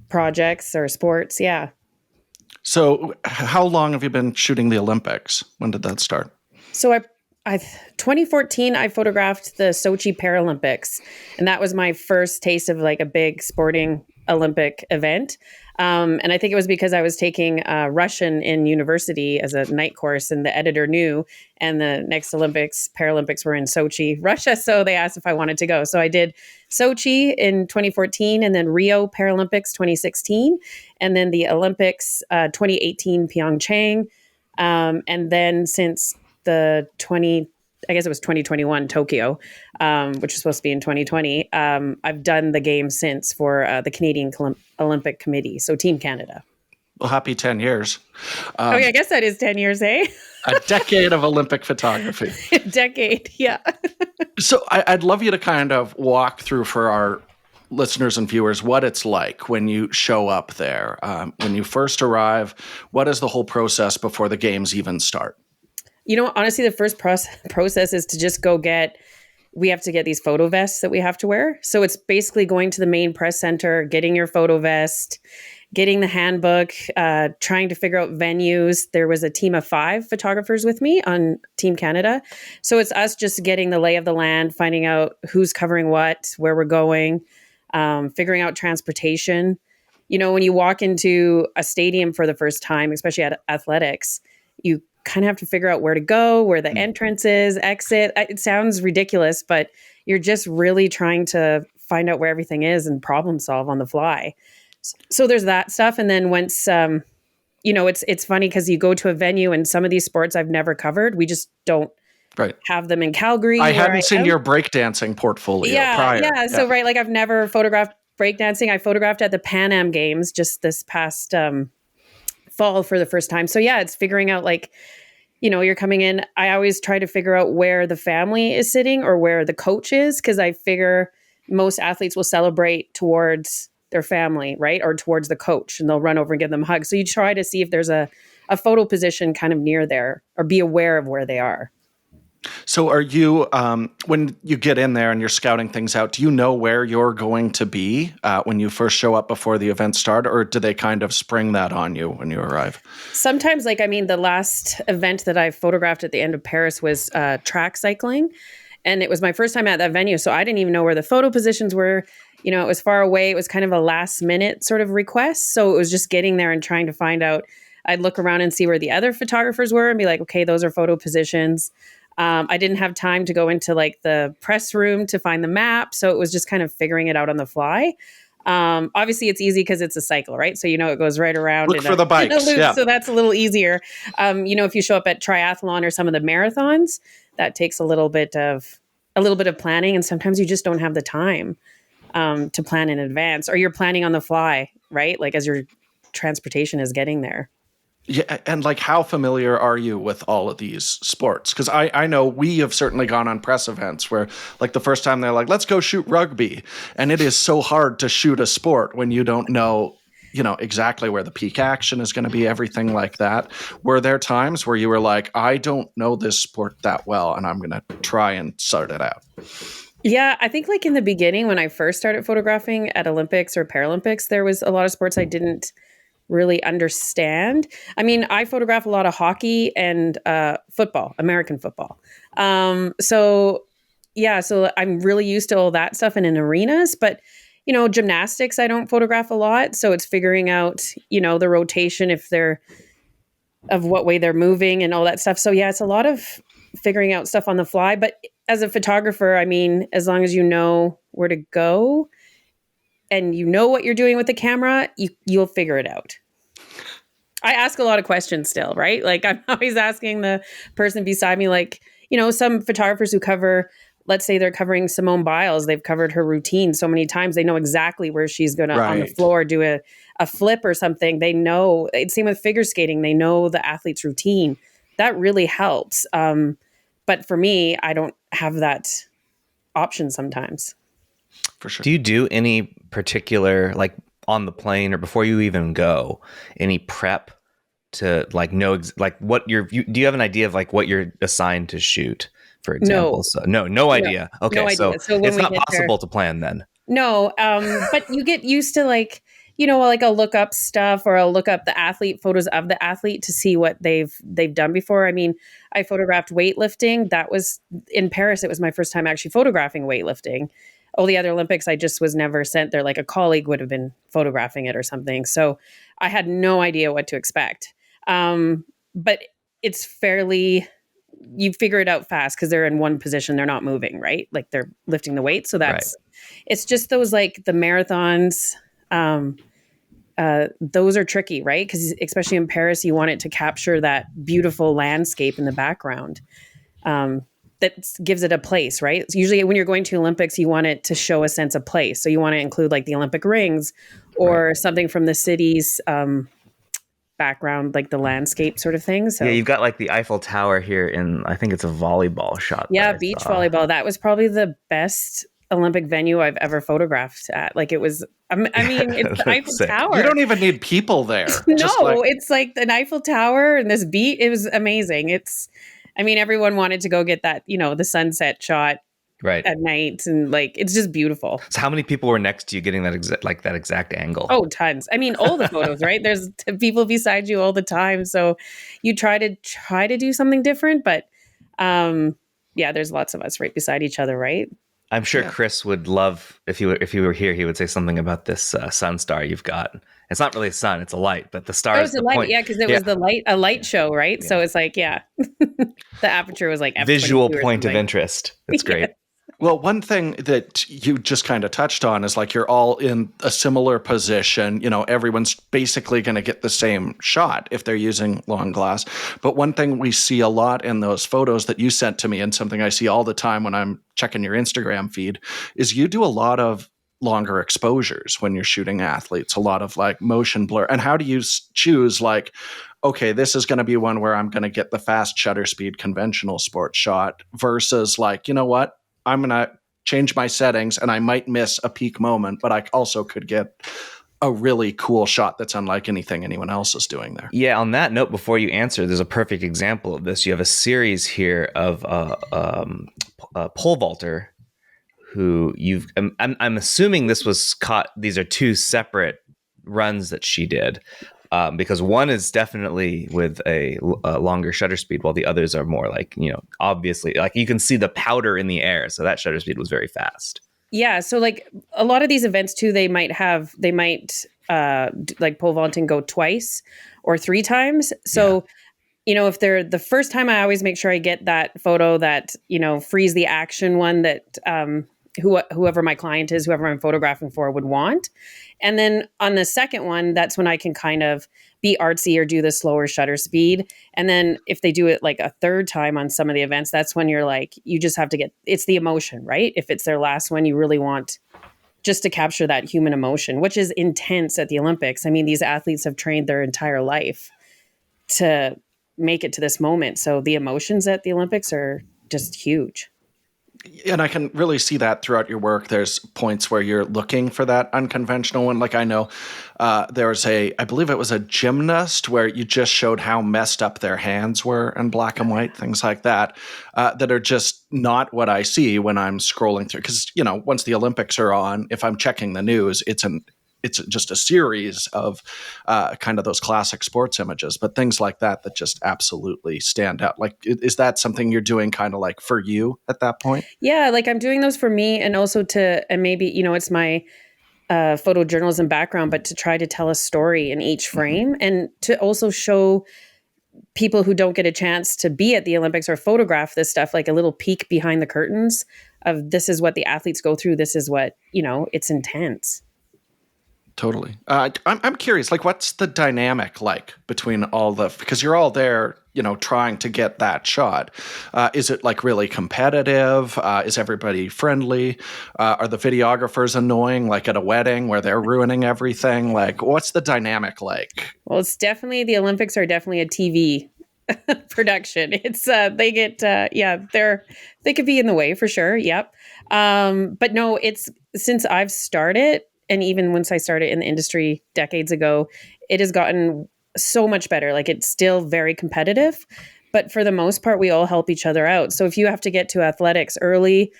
projects or sports. Yeah. So how long have you been shooting the Olympics? When did that start? So 2014, I photographed the Sochi Paralympics, and that was my first taste of like a big sporting Olympic event. And I think it was because I was taking Russian in university as a night course, and the editor knew, and the next Paralympics were in Sochi, Russia. So they asked if I wanted to go. So I did Sochi in 2014, and then Rio Paralympics 2016, and then the Olympics 2018 Pyeongchang. And then since the 2021 Tokyo, which was supposed to be in 2020. I've done the games since for the Canadian Olympic Committee, so Team Canada. Well, happy 10 years. I guess that is 10 years, eh? A decade of Olympic photography. A decade, yeah. So I'd love you to kind of walk through for our listeners and viewers what it's like when you show up there. When you first arrive, what is the whole process before the games even start? Honestly, the first process is to just we have to get these photo vests that we have to wear. So it's basically going to the main press center, getting your photo vest, getting the handbook, trying to figure out venues. There was a team of 5 photographers with me on Team Canada. So it's us just getting the lay of the land, finding out who's covering what, where we're going, figuring out transportation. When you walk into a stadium for the first time, especially at athletics, you kind of have to figure out where to go, where the entrance is, exit. It sounds ridiculous, but you're just really trying to find out where everything is and problem solve on the fly. So there's that stuff. And then once, it's funny because you go to a venue and some of these sports I've never covered, we just don't have them in Calgary. I hadn't seen your breakdancing portfolio prior. Yeah. So, like I've never photographed breakdancing. I photographed at the Pan Am Games just this past fall for the first time. So yeah, it's figuring out like, you're coming in. I always try to figure out where the family is sitting or where the coach is, because I figure most athletes will celebrate towards their family, right? Or towards the coach, and they'll run over and give them a hug. So you try to see if there's a photo position kind of near there, or be aware of where they are. So are you, when you get in there and you're scouting things out, do you know where you're going to be when you first show up before the event start, or do they kind of spring that on you when you arrive? Sometimes, the last event that I photographed at the end of Paris was track cycling. And it was my first time at that venue. So I didn't even know where the photo positions were. It was far away. It was kind of a last minute sort of request. So it was just getting there and trying to find out. I'd look around and see where the other photographers were and be like, okay, those are photo positions. I didn't have time to go into like the press room to find the map. So it was just kind of figuring it out on the fly. Obviously it's easy because it's a cycle, right? So, it goes right around. Look for the bikes. Loop, yeah. So that's a little easier. If you show up at triathlon or some of the marathons, that takes a little bit of planning. And sometimes you just don't have the time to plan in advance, or you're planning on the fly, right? Like as your transportation is getting there. Yeah, and like how familiar are you with all of these sports? Because I know we have certainly gone on press events where like the first time they're like, let's go shoot rugby. And it is so hard to shoot a sport when you don't know, exactly where the peak action is going to be, everything like that. Were there times where you were like, I don't know this sport that well, and I'm going to try and sort it out? Yeah, I think like in the beginning when I first started photographing at Olympics or Paralympics, there was a lot of sports I didn't really understand. I photograph a lot of hockey and football, American football. So I'm really used to all that stuff in arenas, but gymnastics, I don't photograph a lot. So it's figuring out, the rotation, if they're of what way they're moving and all that stuff. So yeah, it's a lot of figuring out stuff on the fly. But as a photographer, as long as you know where to go and you know what you're doing with the camera, you'll figure it out. I ask a lot of questions still, right? Like I'm always asking the person beside me, like, some photographers who cover, let's say they're covering Simone Biles, they've covered her routine so many times, they know exactly where she's going to on the floor do a flip or something. They know, same with figure skating, they know the athlete's routine. That really helps. But for me, I don't have that option sometimes. For sure. Do you do any particular, like on the plane or before you even go, any prep to like know like what do you have an idea of like what you're assigned to shoot, for example? No idea. Okay, no idea. So it's not possible to plan then. No, but you get used to like, like I'll look up stuff, or I'll look up the athlete, photos of the athlete to see what they've done before. I photographed weightlifting. That was in Paris. It was my first time actually photographing weightlifting. All the other Olympics, I just was never sent there. Like a colleague would have been photographing it or something. So I had no idea what to expect. But it's fairly, you figure it out fast because they're in one position. They're not moving, right? Like they're lifting the weight. So that's, It's just those like the marathons, those are tricky, right? Because especially in Paris, you want it to capture that beautiful landscape in the background. That gives it a place, right? It's usually when you're going to Olympics, you want it to show a sense of place. So you want to include like the Olympic rings or something from the city's background, like the landscape sort of thing. So yeah, you've got like the Eiffel Tower here in, I think it's a volleyball shot. Yeah, beach volleyball. That was probably the best Olympic venue I've ever photographed at. Like it was, it's the Eiffel Tower. You don't even need people there. It's like the Eiffel Tower and this beach. It was amazing. Everyone wanted to go get that, the sunset shot at night, and like it's just beautiful. So how many people were next to you getting that exact angle? Oh, tons. All the photos, right? There's people beside you all the time, so you try to do something different, but there's lots of us right beside each other, right? I'm sure Chris would love if you were here. He would say something about this sun star you've got. It's not really a sun; it's a light, but the star is the light. point. Yeah, because it was a light show, right? Yeah. So it's like, the aperture was like visual point of interest. That's great. Well, one thing that you just kind of touched on is like you're all in a similar position. Everyone's basically going to get the same shot if they're using long glass. But one thing we see a lot in those photos that you sent to me, and something I see all the time when I'm checking your Instagram feed, is you do a lot of longer exposures when you're shooting athletes, a lot of like motion blur. And how do you choose like, okay, this is going to be one where I'm going to get the fast shutter speed conventional sports shot versus like, you know what, I'm going to change my settings and I might miss a peak moment, but I also could get a really cool shot that's unlike anything anyone else is doing there. Yeah, on that note, before you answer, there's a perfect example of this. You have a series here of a pole vaulter who I'm assuming this was caught. These are two separate runs that she did, because one is definitely with a longer shutter speed, while the others are more like, obviously, like you can see the powder in the air. So that shutter speed was very fast. Yeah. So like a lot of these events too, they might like pole vaulting go twice or 3 times. So, if they're the first time, I always make sure I get that photo that, freeze the action one that whoever my client is, whoever I'm photographing for would want. And then on the second one, that's when I can kind of be artsy or do the slower shutter speed. And then if they do it like a third time on some of the events, that's when you're like, you just have to it's the emotion, right? If it's their last one, you really want just to capture that human emotion, which is intense at the Olympics. I mean, these athletes have trained their entire life to make it to this moment. So the emotions at the Olympics are just huge. And I can really see that throughout your work. There's points where you're looking for that unconventional one. Like I know there was I believe it was a gymnast where you just showed how messed up their hands were in black and white, things like that, that are just not what I see when I'm scrolling through. Because, once the Olympics are on, if I'm checking the news, it's just a series of kind of those classic sports images, but things like that just absolutely stand out. Like, is that something you're doing kind of like for you at that point? Yeah, like I'm doing those for me and also and maybe, it's my photojournalism background, but to try to tell a story in each frame and to also show people who don't get a chance to be at the Olympics or photograph this stuff, like a little peek behind the curtains of this is what the athletes go through. This is what, it's intense. Totally. I'm curious, like, what's the dynamic like between because you're all there, trying to get that shot. Is it like really competitive? Is everybody friendly? Are the videographers annoying, like at a wedding where they're ruining everything? Like, what's the dynamic like? Well, it's definitely, the Olympics are definitely a TV production. It's, they get, they could be in the way for sure. Yep. But no, it's, since I've started, and even once I started in the industry decades ago, it has gotten so much better. Like it's still very competitive, but for the most part, we all help each other out. So if you have to get to athletics early,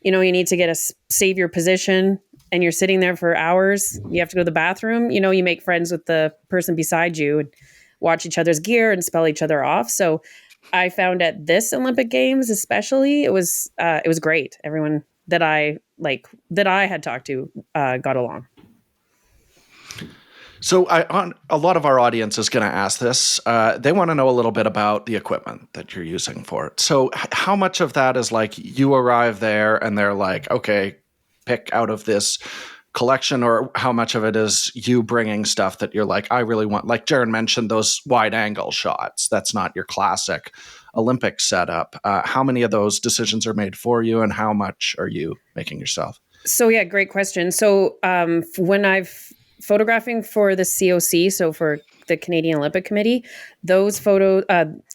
you need to get save your position and you're sitting there for hours, you have to go to the bathroom, you make friends with the person beside you and watch each other's gear and spell each other off. So I found at this Olympic Games, especially, it was great. Everyone that I had talked to got along. So a lot of our audience is going to ask this. They want to know a little bit about the equipment that you're using for it. So how much of that is like you arrive there and they're like, okay, pick out of this collection, or how much of it is you bringing stuff that you're like, I really want, like Jaron mentioned, those wide angle shots. That's not your classic Olympic setup. How many of those decisions are made for you and how much are you making yourself? So yeah, great question. So when I've photographing for the COC, so for the Canadian Olympic Committee, those photos,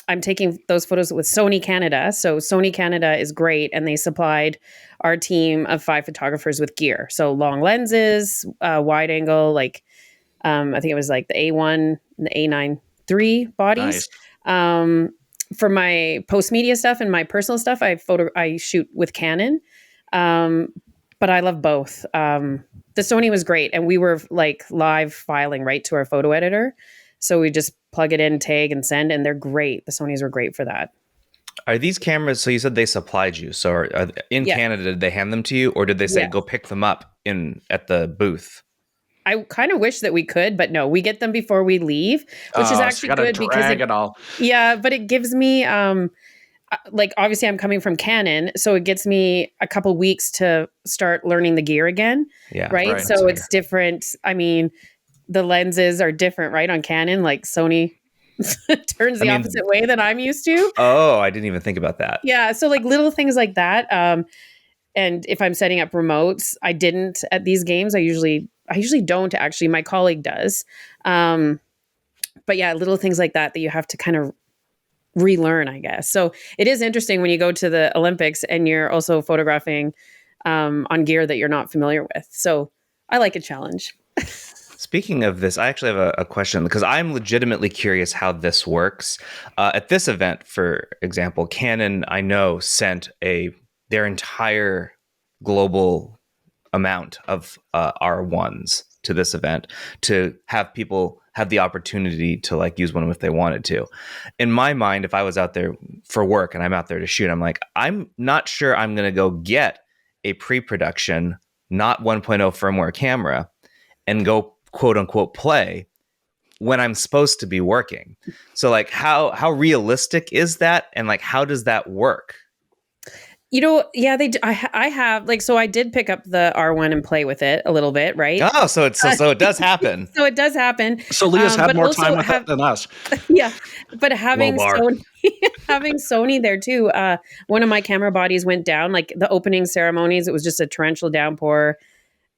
I'm taking those photos with Sony Canada. So Sony Canada is great. And they supplied our team of 5 photographers with gear. So long lenses, wide angle, like I think it was like the A1 and the A9 III bodies. Nice. For my post media stuff and my personal stuff, I shoot with Canon. But I love both. The Sony was great. And we were like live filing right to our photo editor. So we just plug it in, tag and send, and they're great. The Sonys were great for that. Are these cameras, so you said they supplied you. So in Canada, did they hand them to you or did they say go pick them up at the booth? I kind of wish that we could, but no, we get them before we leave, which is actually good because but it gives me, like obviously I'm coming from Canon, so it gets me a couple weeks to start learning the gear again. Yeah. Right. So it's different. I mean, the lenses are different, right? On Canon, like Sony turns the opposite way than I'm used to. Oh, I didn't even think about that. Yeah. So like little things like that. And if I'm setting up remotes, I didn't at these games. I usually don't actually. My colleague does. But yeah, little things like that you have to kind of relearn, I guess. So it is interesting when you go to the Olympics and you're also photographing on gear that you're not familiar with. So I like a challenge. Speaking of this, I actually have a question because I'm legitimately curious how this works. At this event, for example, Canon, I know, sent their entire global amount of R1s to this event to have people have the opportunity to like use one if they wanted to. In my mind, if I was out there for work and I'm out there to shoot, I'm like, I'm not sure I'm going to go get a pre-production, not 1.0 firmware camera and go quote unquote play when I'm supposed to be working. So like how realistic is that? And like, how does that work? Yeah, I have so I did pick up the R1 and play with it a little bit, right? Oh, so it does happen. So it does happen. So Leah's had more time with it than us. Yeah, but having Sony there too. One of my camera bodies went down, like the opening ceremonies. It was just a torrential downpour.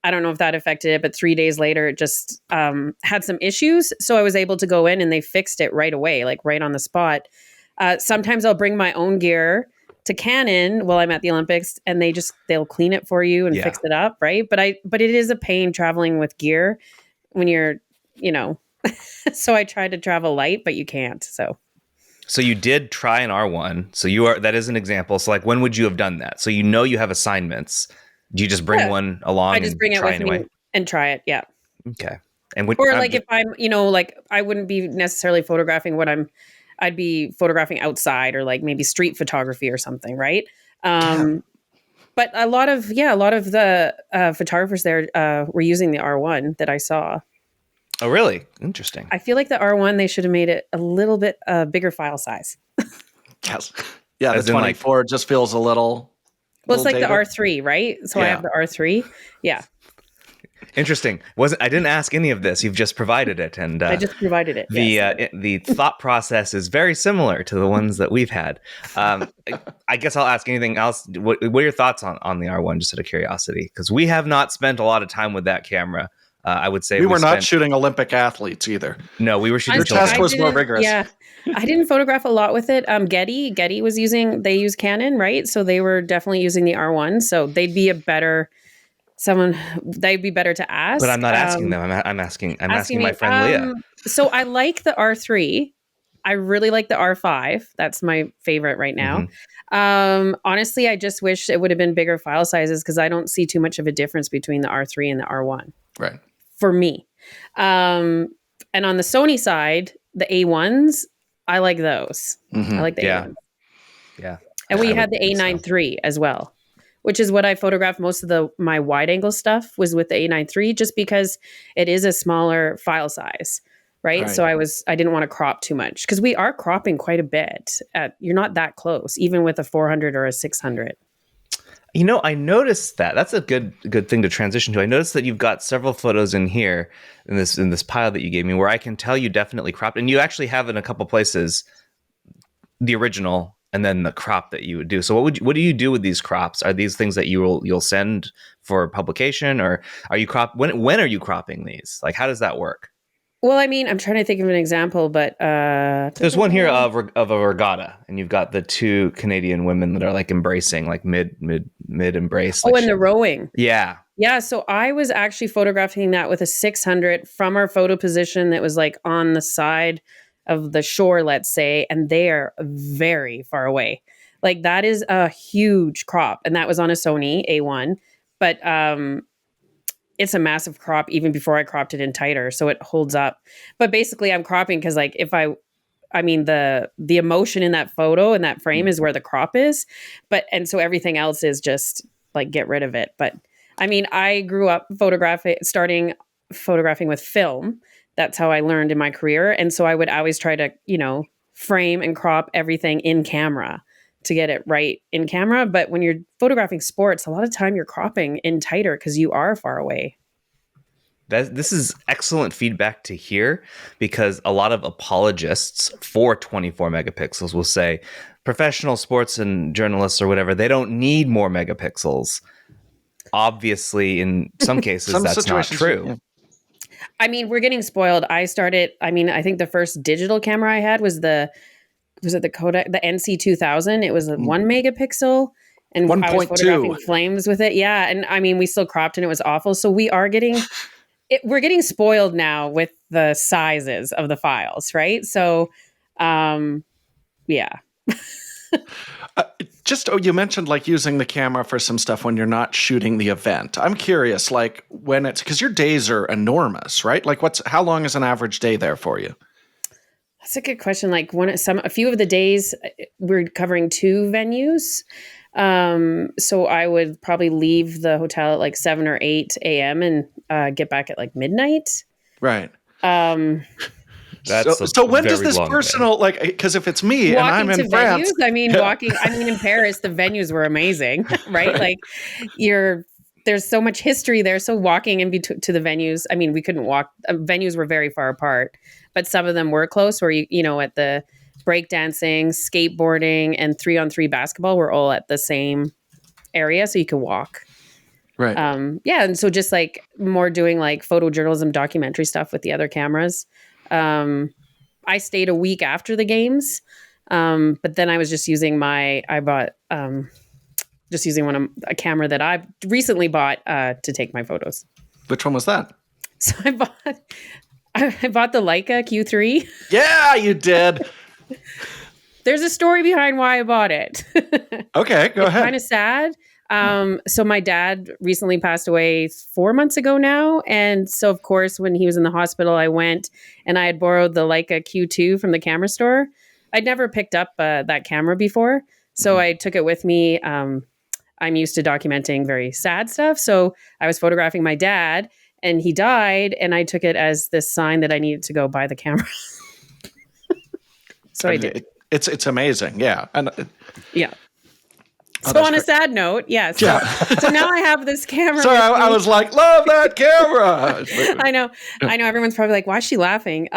I don't know if that affected it, but 3 days later, it just had some issues. So I was able to go in and they fixed it right away, like right on the spot. Sometimes I'll bring my own gear to Canon while I'm at the Olympics and they'll clean it for you and fix it up. Right. But it is a pain traveling with gear when you're, so I try to travel light, but you can't. So you did try an R1. So that is an example. So like, when would you have done that? So, you have assignments. Do you just bring one along? I just bring it with me and try it. Yeah. Okay. If I'm, I wouldn't be necessarily photographing I'd be photographing outside or like maybe street photography or something. Right. But a lot of the photographers there were using the R1 that I saw. Oh, really? Interesting. I feel like the R1, they should have made it a little bit bigger file size. Yes. Yeah. The 24 just feels a little. Well, it's like dated. The R3, right? So I have the R3. Yeah. Interesting. I didn't ask any of this. You've just provided it, and I just provided it. The thought process is very similar to the ones that we've had. I guess I'll ask anything else. What are your thoughts on the R1? Just out of curiosity, because we have not spent a lot of time with that camera. I would say we were not shooting Olympic athletes either. No, we were shooting. Your test was more rigorous. Yeah, I didn't photograph a lot with it. Getty was they use Canon, right? So they were definitely using the R1. So they'd be they'd be better to ask. But I'm not asking them. I'm asking my friend Leah. So I like the R3. I really like the R5. That's my favorite right now. Mm-hmm. Honestly, I just wish it would have been bigger file sizes because I don't see too much of a difference between the R3 and the R1. Right. For me. And on the Sony side, the A1s, I like those. Mm-hmm. I like the A1s. Yeah. And we had the A9 III as well, which is what I photographed most of my wide angle stuff was with the A9 III just because it is a smaller file size. Right. So I didn't want to crop too much because we are cropping quite a bit. You're not that close, even with a 400 or a 600. I noticed that. That's a good thing to transition to. I noticed that you've got several photos in here in this pile that you gave me where I can tell you definitely cropped, and you actually have in a couple places the original and then the crop that you would do. So what do you do with these crops? Are these things that you'll send for publication, or are you when are you cropping these? Like, how does that work? Well, I mean, I'm trying to think of an example, but there's one here of a regatta, and you've got the two Canadian women that are like embracing, like mid embrace. And the rowing. Yeah. Yeah. So I was actually photographing that with a 600 from our photo position that was like on the side of the shore, let's say, and they are very far away. Like that is a huge crop, and that was on a Sony A1, but it's a massive crop even before I cropped it in tighter. So it holds up. But basically I'm cropping because like the emotion in that photo and that frame is where the crop is. And so everything else is just like, get rid of it. But I mean, I grew up starting photographing with film. That's how I learned in my career. And so I would always try to, frame and crop everything in camera to get it right in camera. But when you're photographing sports, a lot of time you're cropping in tighter because you are far away. This is excellent feedback to hear, because a lot of apologists for 24 megapixels will say professional sports and journalists or whatever, they don't need more megapixels. Obviously, in some cases, that's not true. Yeah. I mean, we're getting spoiled. I think the first digital camera I had was the Kodak, the NC2000. It was a 1 megapixel. And 1.2. I was photographing flames with it. Yeah. And I mean, we still cropped and it was awful. So we're getting spoiled now with the sizes of the files, right? So, yeah. You mentioned like using the camera for some stuff when you're not shooting the event. I'm curious, like when it's, because your days are enormous, right? Like how long is an average day there for you? That's a good question. Like a few of the days we're covering 2 venues. So I would probably leave the hotel at like 7 or 8 a.m. and get back at like midnight. Right. That's so when does this personal day. Like, because if it's me walking and I'm in France, in Paris, the venues were amazing, right? Like there's so much history there. So walking in between to the venues, I mean, we couldn't walk. Venues were very far apart, but some of them were close. Where you know, at the breakdancing, skateboarding, and 3-on-3 basketball were all at the same area, so you could walk. Right. And so just like more doing like photojournalism, documentary stuff with the other cameras. I stayed a week after the games, but then I was just using a camera that I recently bought to take my photos. Which one was that? So I bought the Leica Q3. Yeah, you did. There's a story behind why I bought it. Okay, go ahead. Kind of sad. So my dad recently passed away 4 months ago now. And so, of course, when he was in the hospital, I went and I had borrowed the Leica Q2 from the camera store. I'd never picked up that camera before. So I took it with me. I'm used to documenting very sad stuff. So I was photographing my dad and he died. And I took it as this sign that I needed to go buy the camera. So I did. It's amazing. Yeah. And yeah. So on a sad note, yes. Yeah, so now I have this camera. Sorry, I was like, love that camera. I know. Everyone's probably like, why is she laughing?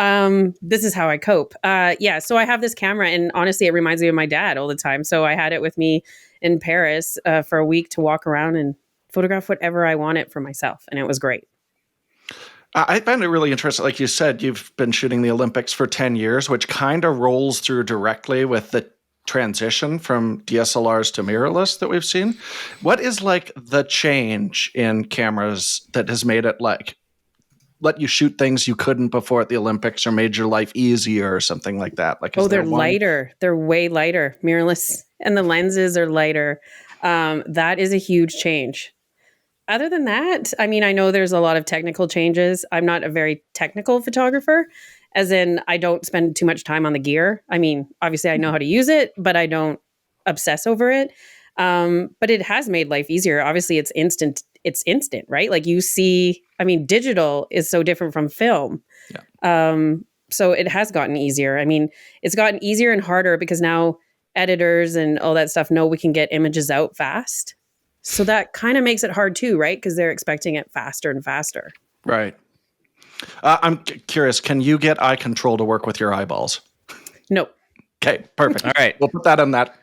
This is how I cope. So I have this camera, and honestly, it reminds me of my dad all the time. So I had it with me in Paris for a week to walk around and photograph whatever I wanted for myself, and it was great. I found it really interesting. Like you said, you've been shooting the Olympics for 10 years, which kind of rolls through directly with the transition from DSLRs to mirrorless that we've seen. What is like the change in cameras that has made it like let you shoot things you couldn't before at the Olympics or made your life easier or something like that? Like, they're lighter. They're way lighter. Mirrorless, and the lenses are lighter. That is a huge change. Other than that, I mean, I know there's a lot of technical changes. I'm not a very technical photographer, as in I don't spend too much time on the gear. I mean, obviously I know how to use it, but I don't obsess over it. But it has made life easier. Obviously it's instant, right? Like you see, I mean, digital is so different from film. Yeah. So it has gotten easier. I mean, it's gotten easier and harder because now editors and all that stuff know we can get images out fast. So that kind of makes it hard too, right? Because they're expecting it faster and faster. Right. I'm curious, can you get eye control to work with your eyeballs? No. Okay, perfect. All right. We'll put that on that.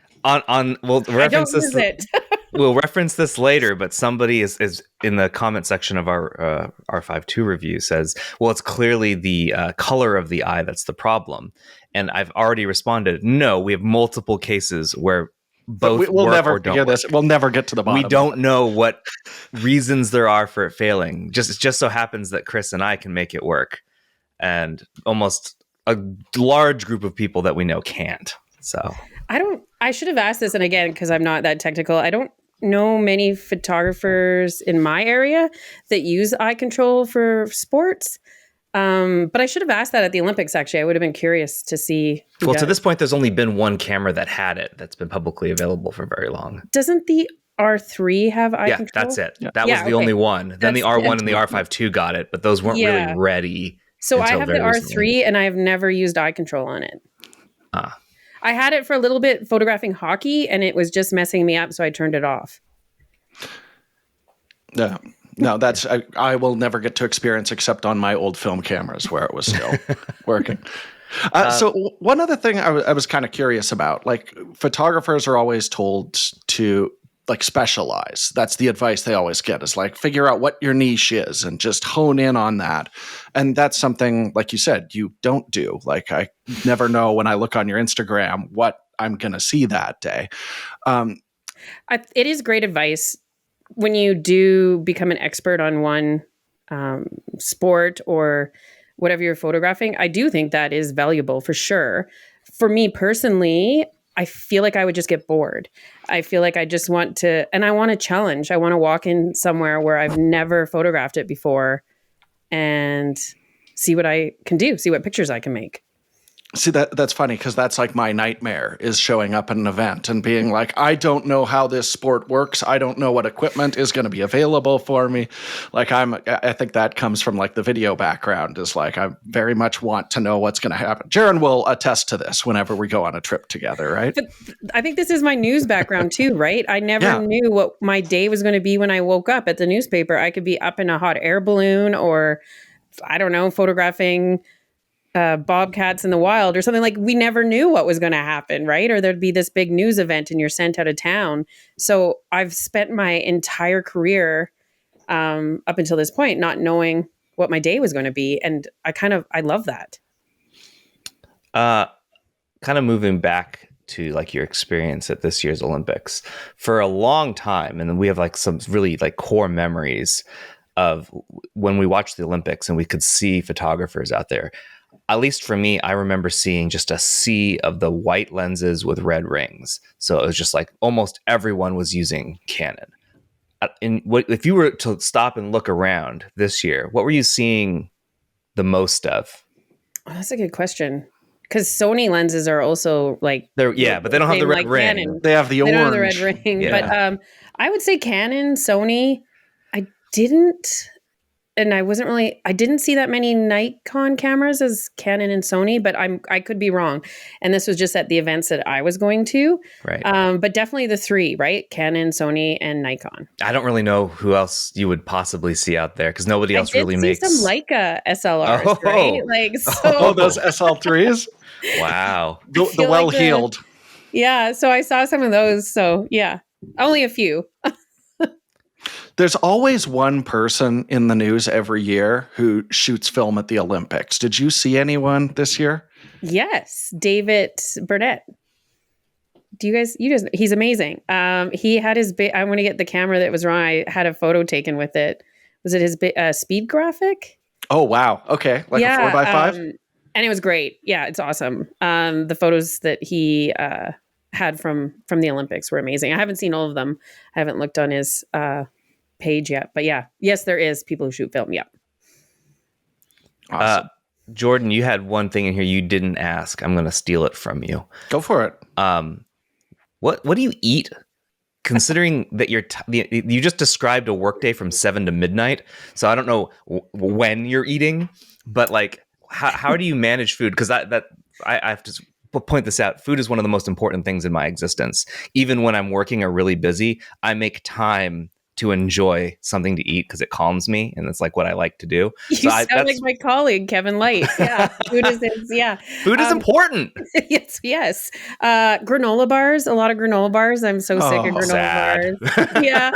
We'll reference this. It. We'll reference this later, but somebody is in the comment section of our R5.2 review says, well, it's clearly the color of the eye that's the problem. And I've already responded, no, we have multiple cases where both we'll work never or don't figure work. this. We'll never get to the bottom. We don't know what reasons there are for it failing. It just so happens that Chris and I can make it work, and almost a large group of people that we know can't. So I should have asked this, and again, because I'm not that technical, I don't know many photographers in my area that use eye control for sports. But I should have asked that at the Olympics, actually. I would have been curious to see. Well, to this point, there's only been one camera that had it that's been publicly available for very long. Doesn't the R3 have eye control? Yeah, that's it. Yeah. That was the only one. Then the R1 and the R5.2 got it, but those weren't really ready. So I have the R3 recently. And I have never used eye control on it. I had it for a little bit photographing hockey, and it was just messing me up, so I turned it off. Yeah. No, I will never get to experience except on my old film cameras where it was still working. So one other thing I was kind of curious about, like photographers are always told to like specialize. That's the advice they always get, is like figure out what your niche is and just hone in on that. And that's something, like you said, you don't do. Like I never know when I look on your Instagram what I'm going to see that day. It is great advice when you do become an expert on one sport or whatever you're photographing. I do think that is valuable for sure. For me personally, I feel like I would just get bored. I feel like I just want to, and I want a challenge. I want to walk in somewhere where I've never photographed it before and see what I can do, see what pictures I can make. See, that's funny because that's like my nightmare, is showing up at an event and being like, I don't know how this sport works. I don't know what equipment is going to be available for me. Like I think that comes from like the video background, is like, I very much want to know what's going to happen. Jaron will attest to this whenever we go on a trip together, right? But I think this is my news background too, right? I never knew what my day was going to be when I woke up at the newspaper. I could be up in a hot air balloon, or I don't know, photographing bobcats in the wild or something. Like, we never knew what was going to happen, right? Or there'd be this big news event and you're sent out of town. So I've spent my entire career up until this point not knowing what my day was going to be. And I love that. Kind of moving back to like your experience at this year's Olympics for a long time. And we have like some really like core memories of when we watched the Olympics and we could see photographers out there. At least for me, I remember seeing just a sea of the white lenses with red rings. So it was just like almost everyone was using Canon. If you were to stop and look around this year, what were you seeing the most of? Oh, that's a good question. Because Sony lenses are also like, but they don't have the red ring. Canon. They have the orange. They don't have the red ring. Yeah. But I would say Canon, Sony. I didn't see that many Nikon cameras as Canon and Sony, but I could be wrong. And this was just at the events that I was going to. Right. But definitely the three, right? Canon, Sony, and Nikon. I don't really know who else you would possibly see out there because nobody else really makes some Leica SLRs, right? Like, so those SL3s. Wow. The well-heeled. Yeah. So I saw some of those. So yeah, only a few. There's always one person in the news every year who shoots film at the Olympics. Did you see anyone this year? Yes, David Burnett. You guys, he's amazing. He had his I want to get the camera that was wrong. I had a photo taken with it. Was it his speed graphic? Oh, wow. Okay. Like a 4x5? And it was great. Yeah, it's awesome. The photos that he had from the Olympics were amazing. I haven't seen all of them. I haven't looked on his page yet, but yeah, yes, there is people who shoot film. Yeah. Awesome. Jordan, you had one thing in here you didn't ask. I'm going to steal it from you. Go for it. What do you eat? Considering that you just described a workday from 7 to midnight, so I don't know when you're eating, but like how do you manage food? Because I have to point this out. Food is one of the most important things in my existence. Even when I'm working or really busy, I make time to enjoy something to eat because it calms me, and it's like what I like to do. You sound like my colleague Kevin Light. Yeah, food is important. Yes. Granola bars, a lot of granola bars. I'm so sick of granola bars. Yeah,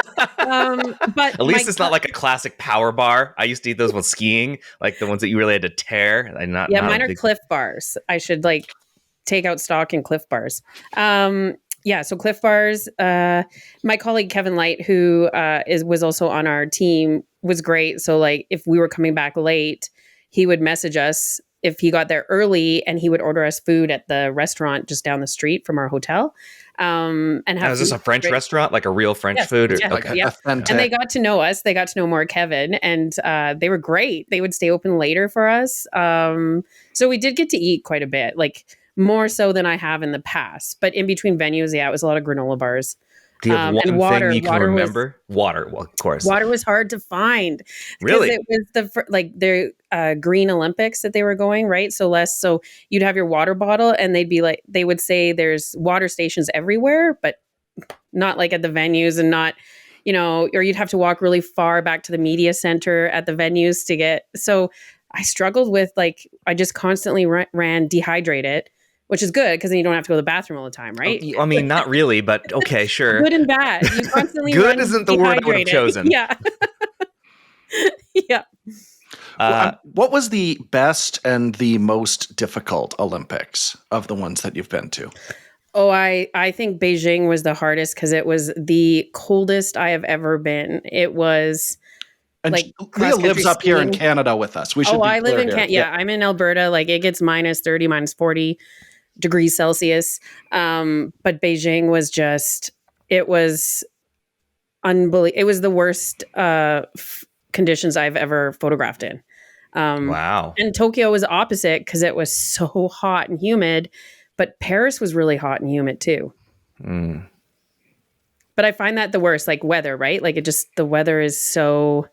but at least it's not like a classic power bar. I used to eat those when skiing, like the ones that you really had to tear. Mine are Cliff bars. I should like take out stock in Cliff bars. Yeah, so Cliff Bars. My colleague Kevin Light, who was also on our team, was great. So like if we were coming back late, he would message us if he got there early, and he would order us food at the restaurant just down the street from our hotel. And have is this a French restaurant, like a real French food? Or, And they got to know us. They got to know more Kevin, and they were great. They would stay open later for us. So we did get to eat quite a bit, like more so than I have in the past. But in between venues, it was a lot of granola bars. Do you have one thing you can remember? Water, well, of course. Water was hard to find. Really? It was the Green Olympics that they were going, right? So you'd have your water bottle, and they would say there's water stations everywhere, but not like at the venues, and not, or you'd have to walk really far back to the media center at the venues to get. So I struggled with I just constantly ran dehydrated, which is good because then you don't have to go to the bathroom all the time, right? I mean, not really, but okay, sure. Good and bad. You constantly good isn't the word I would have chosen. Yeah. Yeah. What was the best and the most difficult Olympics of the ones that you've been to? Oh, I think Beijing was the hardest because it was the coldest I have ever been. It was Leah lives up here in Canada with us. I live in Canada. Yeah, I'm in Alberta. It gets minus 30, minus 40 degrees Celsius. But Beijing was it was unbelievable. It was the worst conditions I've ever photographed in. Wow. And Tokyo was opposite because it was so hot and humid, but Paris was really hot and humid too. Mm. But I find that the worst, weather, right? The weather is so,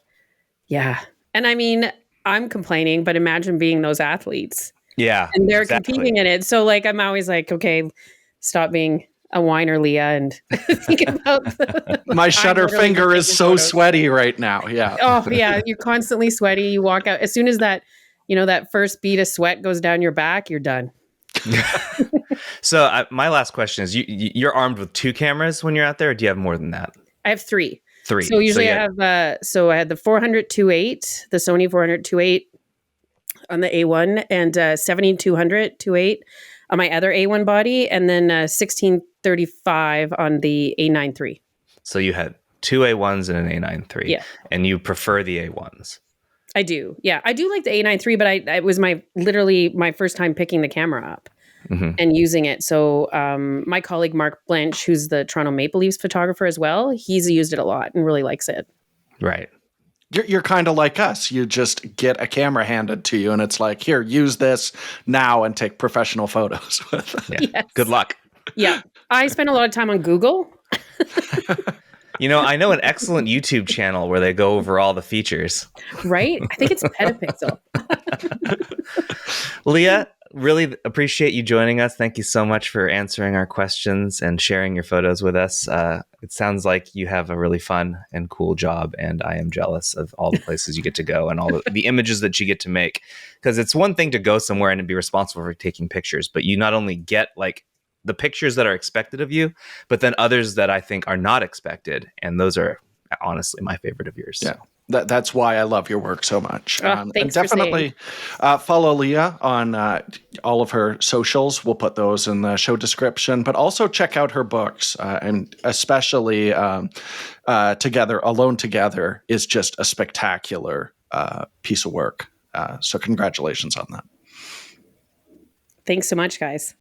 yeah. And I mean, I'm complaining, but imagine being those athletes. Yeah. And they're competing in it. So I'm always okay, stop being a whiner, Leah, and think about my shutter finger is so sweaty right now. Yeah. Oh yeah. You're constantly sweaty. You walk out as soon as that, that first bead of sweat goes down your back, you're done. So my last question is you're armed with 2 cameras when you're out there, or do you have more than that? I have 3. 3. So usually I have, I had the 400-2.8, the Sony 400-2.8 on the A1 and 70-200-2.8 on my other A1 body, and then 16-35 on the A9 III. So you had 2 A1s and an A9 III. Yeah. And you prefer the A1s. I do. Yeah. I do like the A9 III, but it was literally my first time picking the camera up and using it. So my colleague, Mark Blanche, who's the Toronto Maple Leafs photographer as well, he's used it a lot and really likes it. Right. You're kind of like us. You just get a camera handed to you and it's here, use this now and take professional photos with it. Yeah. Yes. Good luck. Yeah. I spend a lot of time on Google. I know an excellent YouTube channel where they go over all the features. Right? I think it's PetaPixel. Leah, really appreciate you joining us. Thank you so much for answering our questions and sharing your photos with us. It sounds like you have a really fun and cool job, and I am jealous of all the places you get to go and all the images that you get to make. Because it's one thing to go somewhere and be responsible for taking pictures, but you not only get the pictures that are expected of you, but then others that I think are not expected. And those are honestly my favorite of yours. Yeah. That's why I love your work so much. Thanks and definitely follow Leah on all of her socials. We'll put those in the show description, but also check out her books. And especially Alone Together is just a spectacular piece of work. So congratulations on that. Thanks so much, guys.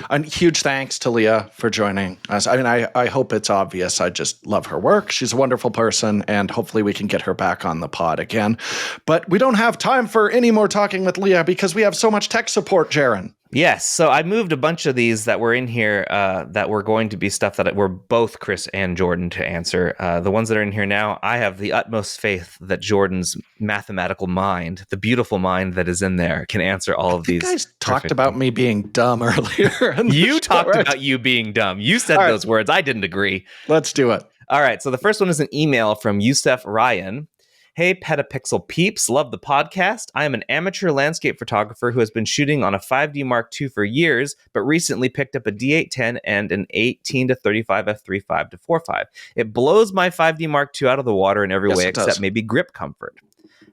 And huge thanks to Leah for joining us. I mean, I hope it's obvious. I just love her work. She's a wonderful person, and hopefully we can get her back on the pod again. But we don't have time for any more talking with Leah because we have so much tech support, Jaron. Yes. So I moved a bunch of these that were in here that were going to be stuff that were both Chris and Jordan to answer. The ones that are in here now, I have the utmost faith that Jordan's mathematical mind, the beautiful mind that is in there, can answer all of these. You guys talked about me being dumb earlier. You talked about you being dumb. You said those words. I didn't agree. Let's do it. All right. So the first one is an email from Yusef Ryan. Hey, PetaPixel peeps, love the podcast. I am an amateur landscape photographer who has been shooting on a 5D Mark II for years, but recently picked up a D810 and an 18-35 f3.5 to 4.5. It blows my 5D Mark II out of the water in every way except maybe grip comfort.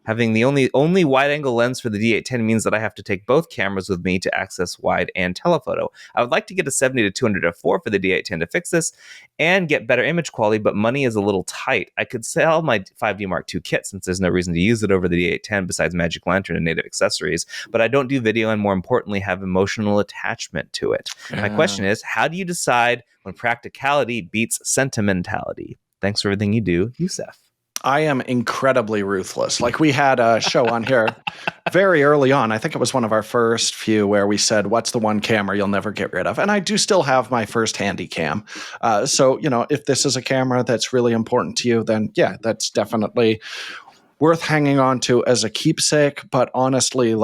Having the only wide-angle lens for the D810 means that I have to take both cameras with me to access wide and telephoto. I would like to get a 70-200 f4 for the D810 to fix this and get better image quality, but money is a little tight. I could sell my 5D Mark II kit since there's no reason to use it over the D810 besides Magic Lantern and native accessories, but I don't do video and more importantly have emotional attachment to it. My question is, how do you decide when practicality beats sentimentality? Thanks for everything you do, Yusef. I am incredibly ruthless. We had a show on here very early on. I think it was one of our first few where we said, what's the one camera you'll never get rid of? And I do still have my first handy cam. So, if this is a camera that's really important to you, then yeah, that's definitely worth hanging on to as a keepsake. But honestly,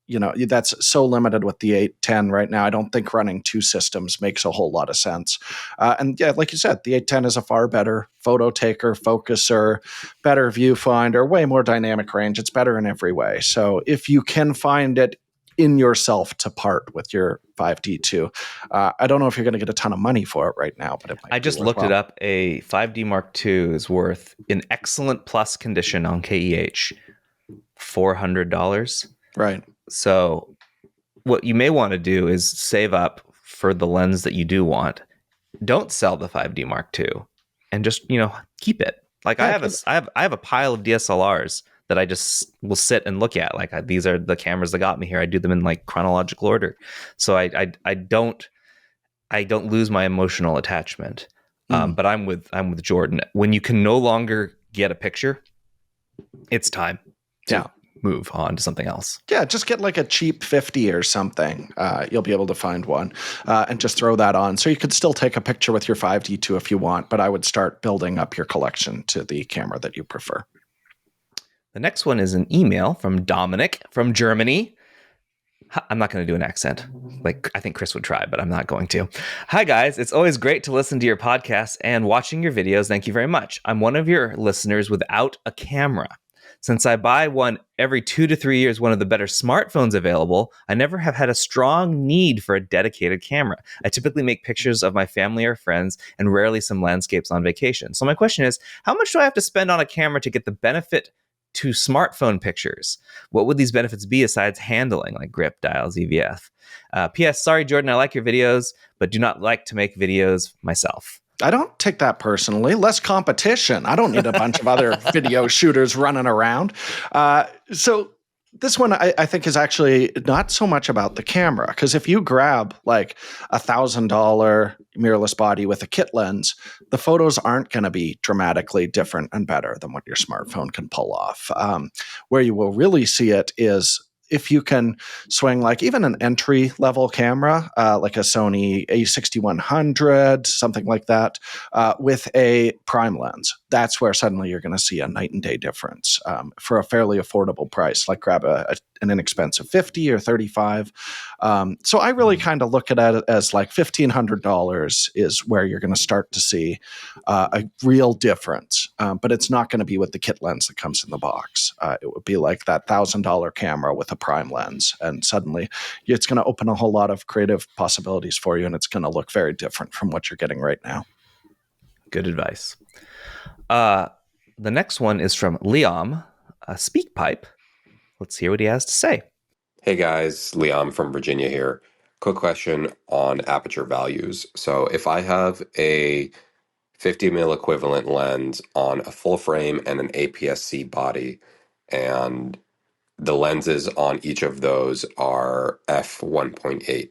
that's so limited with the 810 right now. I don't think running two systems makes a whole lot of sense. And yeah, like you said, the 810 is a far better photo taker, focuser, better viewfinder, way more dynamic range. It's better in every way. So if you can find it in yourself to part with your 5D2, I don't know if you're going to get a ton of money for it right now, but it might. I just looked it up. A 5D Mark II is worth, in excellent plus condition on KEH, $400. Right. So what you may want to do is save up for the lens that you do want. Don't sell the 5D Mark II and just, keep it. Like, I have a pile of DSLRs that I just will sit and look at. Like, these are the cameras that got me here. I do them in like chronological order. So I don't lose my emotional attachment. But I'm with Jordan. When you can no longer get a picture, it's time to move on to something else. Yeah, just get like a cheap 50 or something. You'll be able to find one and just throw that on. So you could still take a picture with your 5D2 if you want, but I would start building up your collection to the camera that you prefer. The next one is an email from Dominic from Germany. I'm not going to do an accent. Like, I think Chris would try, but I'm not going to. Hi, guys. It's always great to listen to your podcast and watching your videos. Thank you very much. I'm one of your listeners without a camera. Since I buy one every 2 to 3 years, one of the better smartphones available, I never have had a strong need for a dedicated camera. I typically make pictures of my family or friends and rarely some landscapes on vacation. So my question is, how much do I have to spend on a camera to get the benefit to smartphone pictures? What would these benefits be aside handling, like grip, dials, EVF? P.S. Sorry, Jordan, I like your videos, but do not like to make videos myself. I don't take that personally. Less competition. I don't need a bunch of other video shooters running around. So this one I think is actually not so much about the camera, because if you grab like $1,000 mirrorless body with a kit lens, the photos aren't going to be dramatically different and better than what your smartphone can pull off. Where you will really see it is if you can swing like even an entry level camera, like a Sony A6100, something like that, with a prime lens, that's where suddenly you're going to see a night and day difference for a fairly affordable price. Like grab an inexpensive 50 or 35. So I really kind of look at it as like $1,500 is where you're going to start to see a real difference. But it's not going to be with the kit lens that comes in the box. It would be like that $1,000 camera with a prime lens, and suddenly it's going to open a whole lot of creative possibilities for you, and it's going to look very different from what you're getting right now. Good advice. The next one is from Liam, SpeakPipe. Let's hear what he has to say. Hey guys, Liam from Virginia here. Quick question on aperture values. So if I have a 50 mil equivalent lens on a full frame and an APS-C body, and the lenses on each of those are f1.8.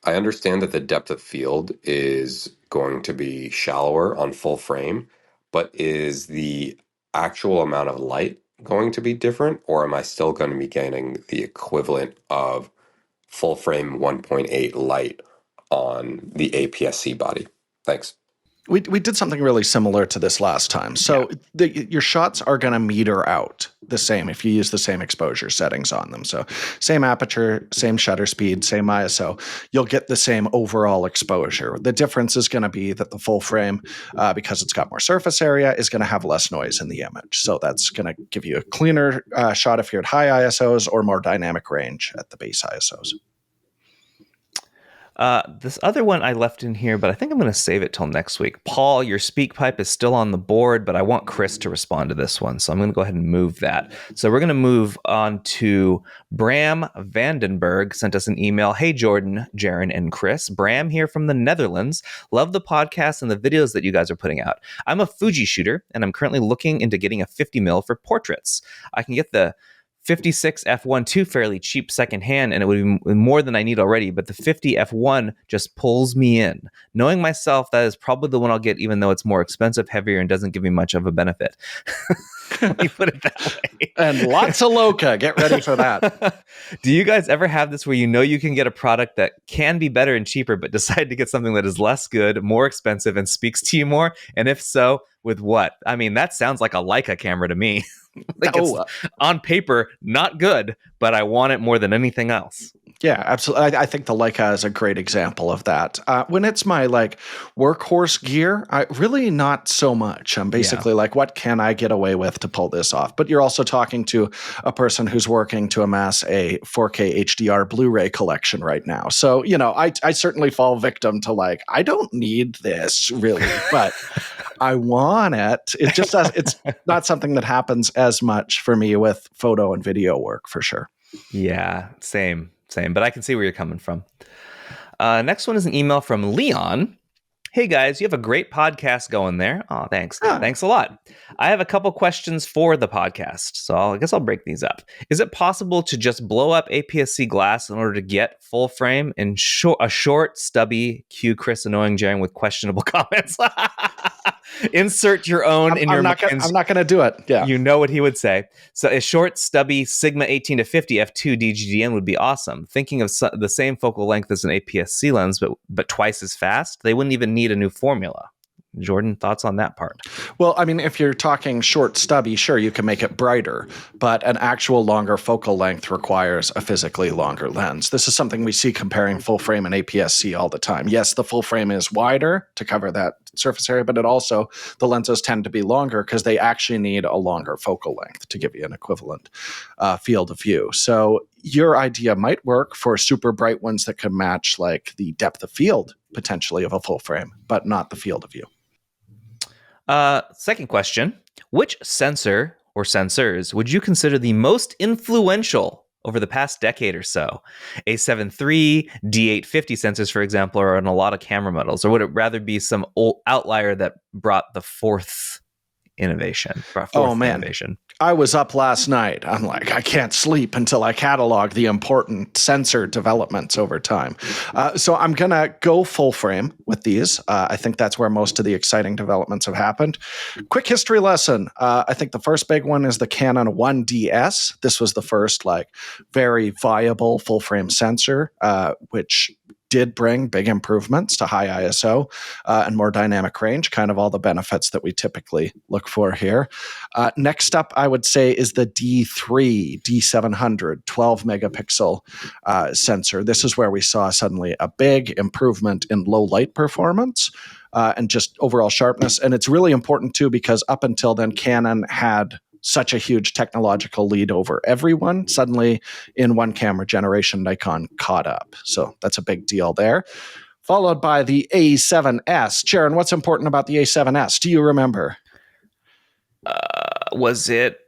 I understand that the depth of field is going to be shallower on full frame, but is the actual amount of light going to be different, or am I still going to be getting the equivalent of full frame 1.8 light on the APS-C body? Thanks. We did something really similar to this last time. So your shots are going to meter out the same if you use the same exposure settings on them. So same aperture, same shutter speed, same ISO. You'll get the same overall exposure. The difference is going to be that the full frame, because it's got more surface area, is going to have less noise in the image. So that's going to give you a cleaner shot if you're at high ISOs, or more dynamic range at the base ISOs. This other one I left in here, but I think I'm going to save it till next week. Paul, your SpeakPipe is still on the board, but I want Chris to respond to this one. So I'm going to go ahead and move that. So we're going to move on to Bram Vandenberg sent us an email. Hey, Jordan, Jaren, and Chris. Bram here from the Netherlands. Love the podcast and the videos that you guys are putting out. I'm a Fuji shooter, and I'm currently looking into getting a 50 mil for portraits. I can get the 56 f1.2 fairly cheap secondhand, and it would be more than I need already, but the 50 f1 just pulls me in. Knowing myself, that is probably the one I'll get, even though it's more expensive, heavier, and doesn't give me much of a benefit. Let me put it that way. And lots of Loca. Get ready for that. Do you guys ever have this where you can get a product that can be better and cheaper, but decide to get something that is less good, more expensive, and speaks to you more? And if so, with what? I mean, that sounds like a Leica camera to me. It's on paper, not good, but I want it more than anything else. Yeah, absolutely. I think the Leica is a great example of that. When it's my workhorse gear, I really not so much. I'm basically what can I get away with to pull this off? But you're also talking to a person who's working to amass a 4K HDR Blu-ray collection right now. So, I certainly fall victim to I don't need this really, but I want it. It just it's not something that happens as much for me with photo and video work for sure. Yeah, same, but I can see where you're coming from. Next one is an email from Leon. Hey guys, you have a great podcast going there. Oh, thanks. Thanks a lot. I have a couple questions for the podcast, so I guess I'll break these up. Is it possible to just blow up APS-C glass in order to get full frame in a short, stubby, cue Chris annoying Jaren with questionable comments? Insert your own in your minds. I'm not going to do it. Yeah. You know what he would say. So a short, stubby Sigma 18 to 50 f2 DGDN would be awesome. Thinking of the same focal length as an APS-C lens, but twice as fast, they wouldn't even need a new formula. Jordan, thoughts on that part? Well, I mean, if you're talking short, stubby, sure, you can make it brighter, but an actual longer focal length requires a physically longer lens. This is something we see comparing full frame and APS-C all the time. Yes, the full frame is wider to cover that surface area, but the lenses tend to be longer because they actually need a longer focal length to give you an equivalent field of view. So your idea might work for super bright ones that can match the depth of field potentially of a full frame, but not the field of view. Second question, which sensor or sensors would you consider the most influential over the past decade or so? A7 III, D850 sensors, for example, are on a lot of camera models, or would it rather be some old outlier that brought the fourth innovation? Innovation. I was up last night. I'm like, I can't sleep until I catalog the important sensor developments over time. So I'm going to go full frame with these. I think that's where most of the exciting developments have happened. Quick history lesson. I think the first big one is the Canon 1DS. This was the first very viable full frame sensor, which did bring big improvements to high ISO and more dynamic range, kind of all the benefits that we typically look for here. Next up, I would say, is the D3, D700, 12 megapixel sensor. This is where we saw suddenly a big improvement in low light performance and just overall sharpness. And it's really important too, because up until then, Canon had such a huge technological lead over everyone. Suddenly, in one camera generation, Nikon caught up. So that's a big deal there. Followed by the A7S. Jaren, what's important about the A7S? Do you remember? Was it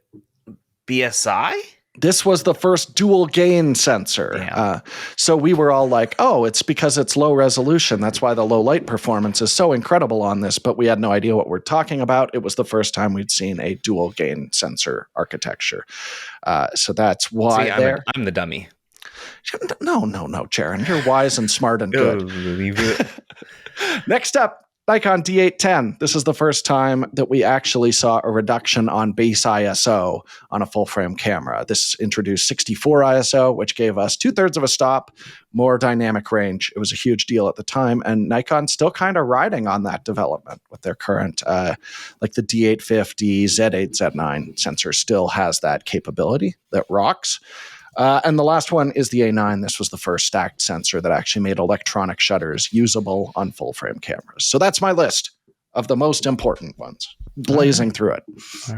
BSI? This was the first dual gain sensor. Yeah. So we were all like, oh, it's because it's low resolution. That's why the low light performance is so incredible on this. But we had no idea what we're talking about. It was the first time we'd seen a dual gain sensor architecture. So that's why I'm the dummy. No, Jaren. You're wise and smart and good. Next up, Nikon D810. This is the first time that we actually saw a reduction on base ISO on a full frame camera. This introduced 64 ISO, which gave us 2/3 of a stop, more dynamic range. It was a huge deal at the time, and Nikon's still kind of riding on that development with their current, the D850, Z8, Z9 sensor still has that capability that rocks. And the last one is the A9. This was the first stacked sensor that actually made electronic shutters usable on full-frame cameras. So that's my list of the most important ones, blazing through it. All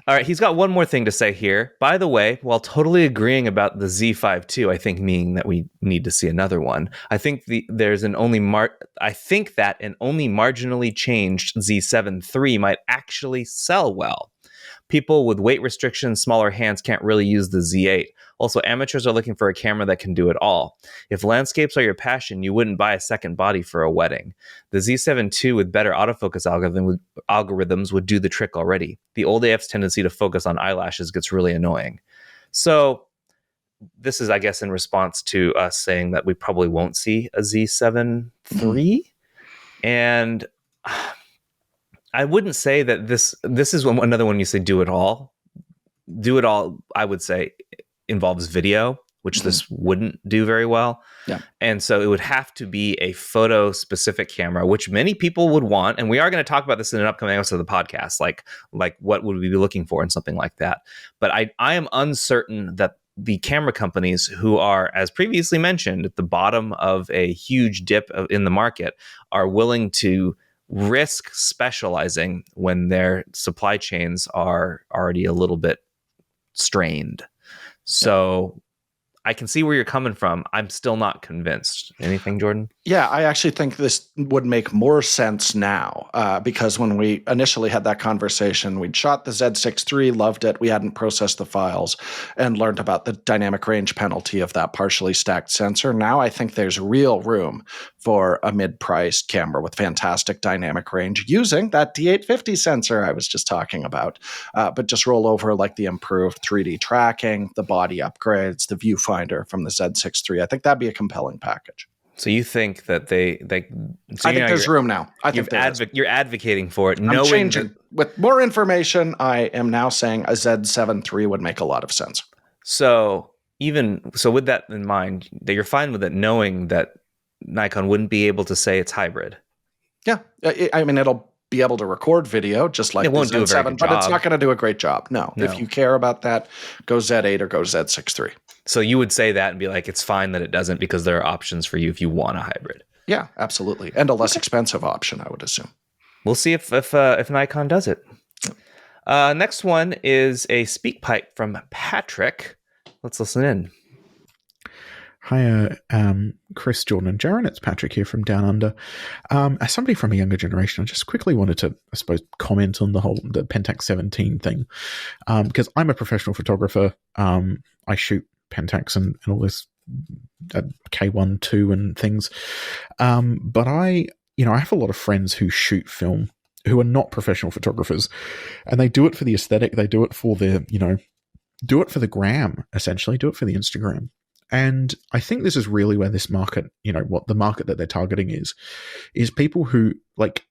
right. He's got one more thing to say here. By the way, while totally agreeing about the Z5 II, I think meaning that we need to see another one. I think that an only marginally changed Z7 III might actually sell well. People with weight restrictions, smaller hands can't really use the Z8. Also, amateurs are looking for a camera that can do it all. If landscapes are your passion, you wouldn't buy a second body for a wedding. The Z7 II with better autofocus algorithms would do the trick already. The old AF's tendency to focus on eyelashes gets really annoying. So this is, I guess, in response to us saying that we probably won't see a Z7 III. And I wouldn't say that this is another one you say do it all. Do it all, I would say, involves video, which this wouldn't do very well. Yeah. And so it would have to be a photo specific camera, which many people would want. And we are going to talk about this in an upcoming episode of the podcast, like what would we be looking for in something like that. But I am uncertain that the camera companies who are, as previously mentioned, at the bottom of a huge dip in the market are willing to risk specializing when their supply chains are already a little bit strained. So I can see where you're coming from. I'm still not convinced. Anything, Jordan? Yeah, I actually think this would make more sense now because when we initially had that conversation, we'd shot the Z6 III, loved it. We hadn't processed the files and learned about the dynamic range penalty of that partially stacked sensor. Now I think there's real room for a mid-priced camera with fantastic dynamic range using that D850 sensor I was just talking about, but just roll over like the improved 3D tracking, the body upgrades, the viewfinder from the Z6 III. I think that'd be a compelling package. So you think that they so I think there's room now. I think you're advocating for it. I'm changing. With more information, I am now saying a Z7 III would make a lot of sense. So with that in mind, that you're fine with it, knowing that Nikon wouldn't be able to say it's hybrid. Yeah, I mean it'll be able to record video just like it won't the do Z7, a very good but job. it's not going to do a great job. No, if you care about that, go Z8 or go Z6 III. So you would say that and be like, it's fine that it doesn't because there are options for you if you want a hybrid. Yeah, absolutely, and a less expensive option, I would assume. We'll see if Nikon does it. Next one is a speak pipe from Patrick. Let's listen in. Hi, Chris, Jordan, and Jaron. It's Patrick here from Down Under. As somebody from a younger generation, I just quickly wanted to, I suppose, comment on the Pentax 17 thing, because I'm a professional photographer. I shoot Pentax and all this K1, 2 and things. But I have a lot of friends who shoot film who are not professional photographers, and they do it for the aesthetic. They do it for do it for the gram, essentially, do it for the Instagram. And I think this is really where this market, what the market that they're targeting is people who, like,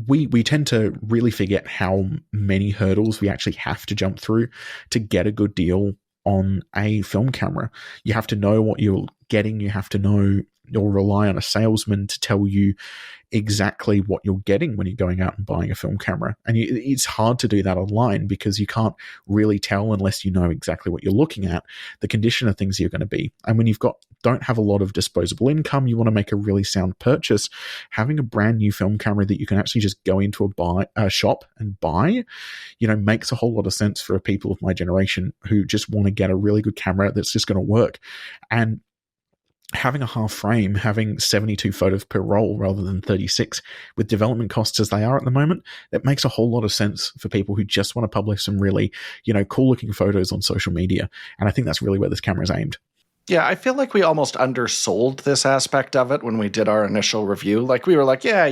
we tend to really forget how many hurdles we actually have to jump through to get a good deal on a film camera. You have to know what you're getting. You have to know or rely on a salesman to tell you exactly what you're getting when you're going out and buying a film camera. And it's hard to do that online because you can't really tell unless you know exactly what you're looking at, the condition of things you're going to be. And when don't have a lot of disposable income, you want to make a really sound purchase, having a brand new film camera that you can actually just go into a shop and buy, makes a whole lot of sense for people of my generation who just want to get a really good camera that's just going to work. And having a half frame, having 72 photos per roll rather than 36, with development costs as they are at the moment, it makes a whole lot of sense for people who just want to publish some really, cool looking photos on social media. And I think that's really where this camera is aimed. Yeah, I feel like we almost undersold this aspect of it when we did our initial review. Like, we were like, yeah,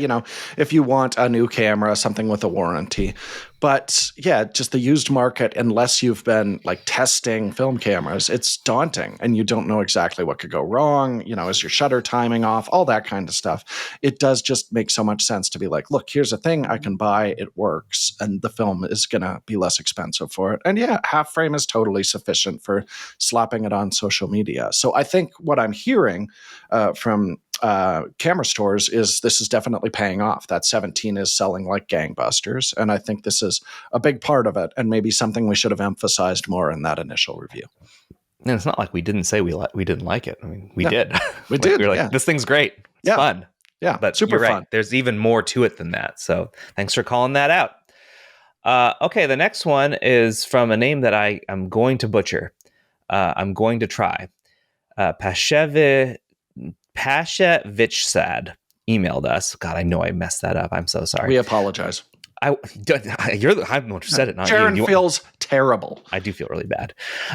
if you want a new camera, something with a warranty. But yeah, just the used market, unless you've been like testing film cameras, it's daunting and you don't know exactly what could go wrong. Is your shutter timing off? All that kind of stuff. It does just make so much sense to be like, look, here's a thing I can buy. It works. And the film is going to be less expensive for it. And yeah, half frame is totally sufficient for slapping it on social media. So I think what I'm hearing from camera stores is this is definitely paying off. That 17 is selling like gangbusters. And I think this is a big part of it and maybe something we should have emphasized more in that initial review. And it's not like we didn't say we didn't like it. I mean, we did. We did. We were like, this thing's great. It's fun. Yeah, but super you're right. fun. There's even more to it than that. So thanks for calling that out. Okay, the next one is from a name that I am going to butcher. I'm going to try. Pasha Vichsad emailed us. God, I know I messed that up. I'm so sorry. We apologize. I'm the one who said it, not Jaron you. feels terrible. I do feel really bad.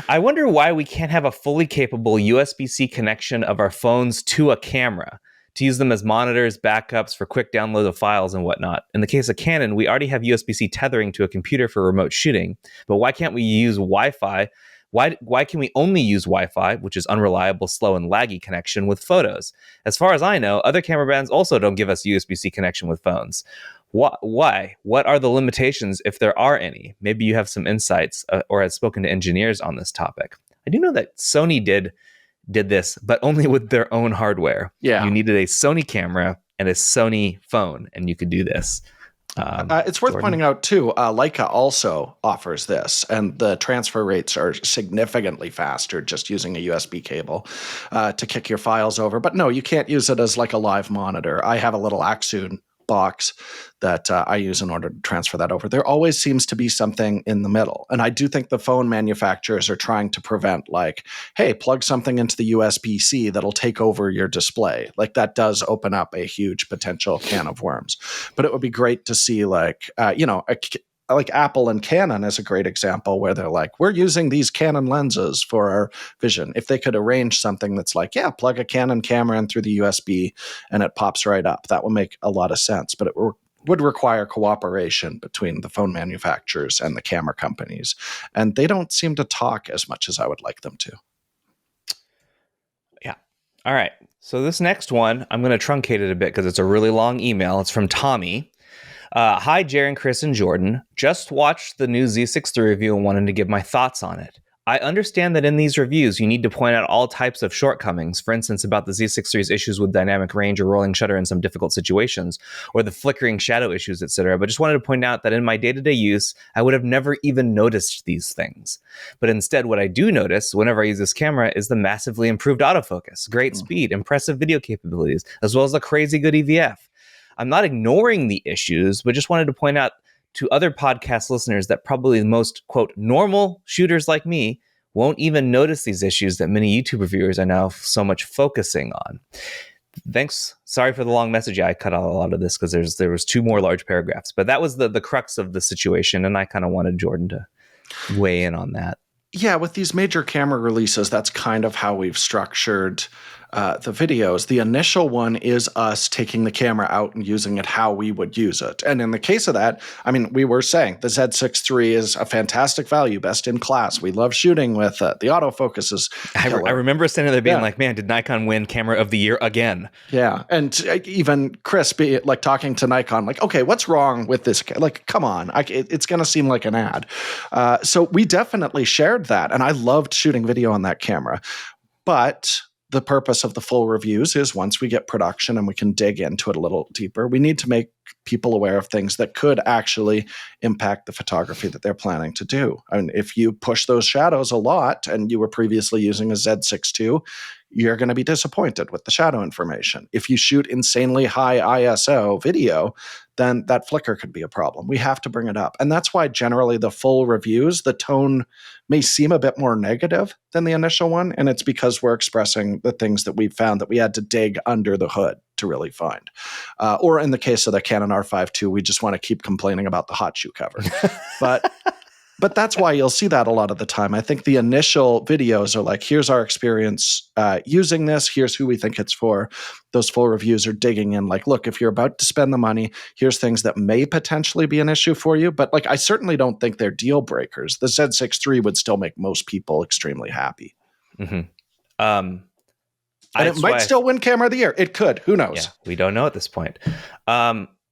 I wonder why we can't have a fully capable USB-C connection of our phones to a camera to use them as monitors, backups for quick download of files and whatnot. In the case of Canon, we already have USB-C tethering to a computer for remote shooting, but why can't we use Wi-Fi? Why can we only use Wi-Fi, which is unreliable, slow, and laggy connection with photos? As far as I know, other camera brands also don't give us USB-C connection with phones. Why? What are the limitations, if there are any? Maybe you have some insights or have spoken to engineers on this topic. I do know that Sony did this, but only with their own hardware. Yeah. You needed a Sony camera and a Sony phone, and you could do this. It's worth pointing out, too, Leica also offers this, and the transfer rates are significantly faster just using a USB cable to kick your files over. But no, you can't use it as like a live monitor. I have a little Axoon box that I use in order to transfer that over. There always seems to be something in the middle. And I do think the phone manufacturers are trying to prevent, like, hey, plug something into the USB-C that'll take over your display. Like, that does open up a huge potential can of worms. But it would be great to see, like, like Apple and Canon is a great example where they're like, we're using these Canon lenses for our vision. If they could arrange something that's like, yeah, plug a Canon camera in through the USB and it pops right up, that will make a lot of sense. But it would require cooperation between the phone manufacturers and the camera companies. And they don't seem to talk as much as I would like them to. Yeah. All right. So this next one, I'm going to truncate it a bit because it's a really long email. It's from Tommy. Hi, Jaren, Chris, and Jordan. Just watched the new Z6 III review and wanted to give my thoughts on it. I understand that in these reviews, you need to point out all types of shortcomings, for instance, about the Z6 III's issues with dynamic range or rolling shutter in some difficult situations, or the flickering shadow issues, etc. But just wanted to point out that in my day-to-day use, I would have never even noticed these things. But instead, what I do notice whenever I use this camera is the massively improved autofocus, great speed, impressive video capabilities, as well as a crazy good EVF. I'm not ignoring the issues, but just wanted to point out to other podcast listeners that probably the most, quote, normal shooters like me won't even notice these issues that many YouTube reviewers are now so much focusing on. Thanks. Sorry for the long message. Yeah, I cut out a lot of this because there was 2 more large paragraphs, but that was the crux of the situation, and I kind of wanted Jordan to weigh in on that. Yeah, with these major camera releases, that's kind of how we've structured the videos. The initial one is us taking the camera out and using it how we would use it. And in the case of that, I mean, we were saying the Z6 III is a fantastic value, best in class. We love shooting with it. The autofocus is I remember standing there being like, man, did Nikon win Camera of the Year again? Yeah. And even Chris like talking to Nikon, like, okay, what's wrong with this? Like, come on. It's going to seem like an ad. So we definitely shared that. And I loved shooting video on that camera. But the purpose of the full reviews is once we get production and we can dig into it a little deeper, we need to make people aware of things that could actually impact the photography that they're planning to do. I mean, if you push those shadows a lot and you were previously using a Z6 II, you're going to be disappointed with the shadow information. If you shoot insanely high ISO video, then that flicker could be a problem. We have to bring it up. And that's why generally the full reviews, the tone may seem a bit more negative than the initial one. And it's because we're expressing the things that we found that we had to dig under the hood to really find. Or in the case of the Canon R5 II, we just want to keep complaining about the hot shoe cover. But that's why you'll see that a lot of the time. I think the initial videos are like, here's our experience using this. Here's who we think it's for. Those full reviews are digging in like, look, if you're about to spend the money, here's things that may potentially be an issue for you. But like, I certainly don't think they're deal breakers. The Z6 III would still make most people extremely happy. Mm-hmm. And it might still win Camera of the Year. It could. Who knows? Yeah, we don't know at this point.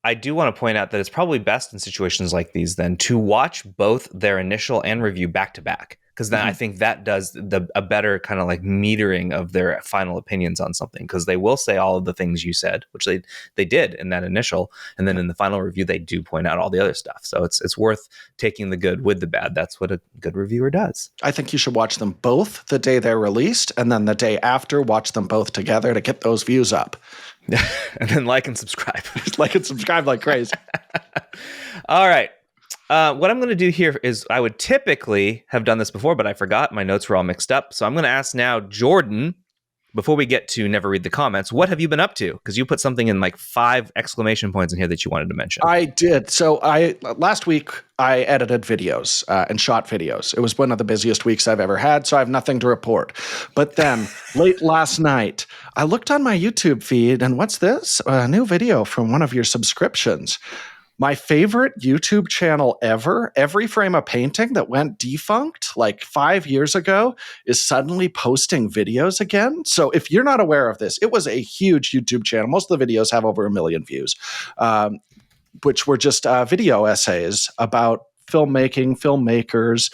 I do want to point out that it's probably best in situations like these then to watch both their initial and review back to back, because then I think that does a better kind of like metering of their final opinions on something, because they will say all of the things you said, which they did in that initial, and then in the final review they do point out all the other stuff. So it's worth taking the good with the bad. That's what a good reviewer does. I think you should watch them both the day they're released, and then the day after, watch them both together to get those views up. And then like and subscribe. Like and subscribe like crazy. All right. What I'm going to do here is I would typically have done this before, but I forgot. My notes were all mixed up. So I'm going to ask now, Jordan, before we get to never read the comments, what have you been up to? Because you put something in like 5 exclamation points in here that you wanted to mention. I did. So last week I edited videos and shot videos. It was one of the busiest weeks I've ever had, so I have nothing to report. But then late last night, I looked on my YouTube feed, and what's this? A new video from one of your subscriptions. My favorite YouTube channel ever, Every Frame a Painting, that went defunct like 5 years ago, is suddenly posting videos again. So if you're not aware of this, it was a huge YouTube channel. Most of the videos have over 1 million views. which were just video essays about filmmakers,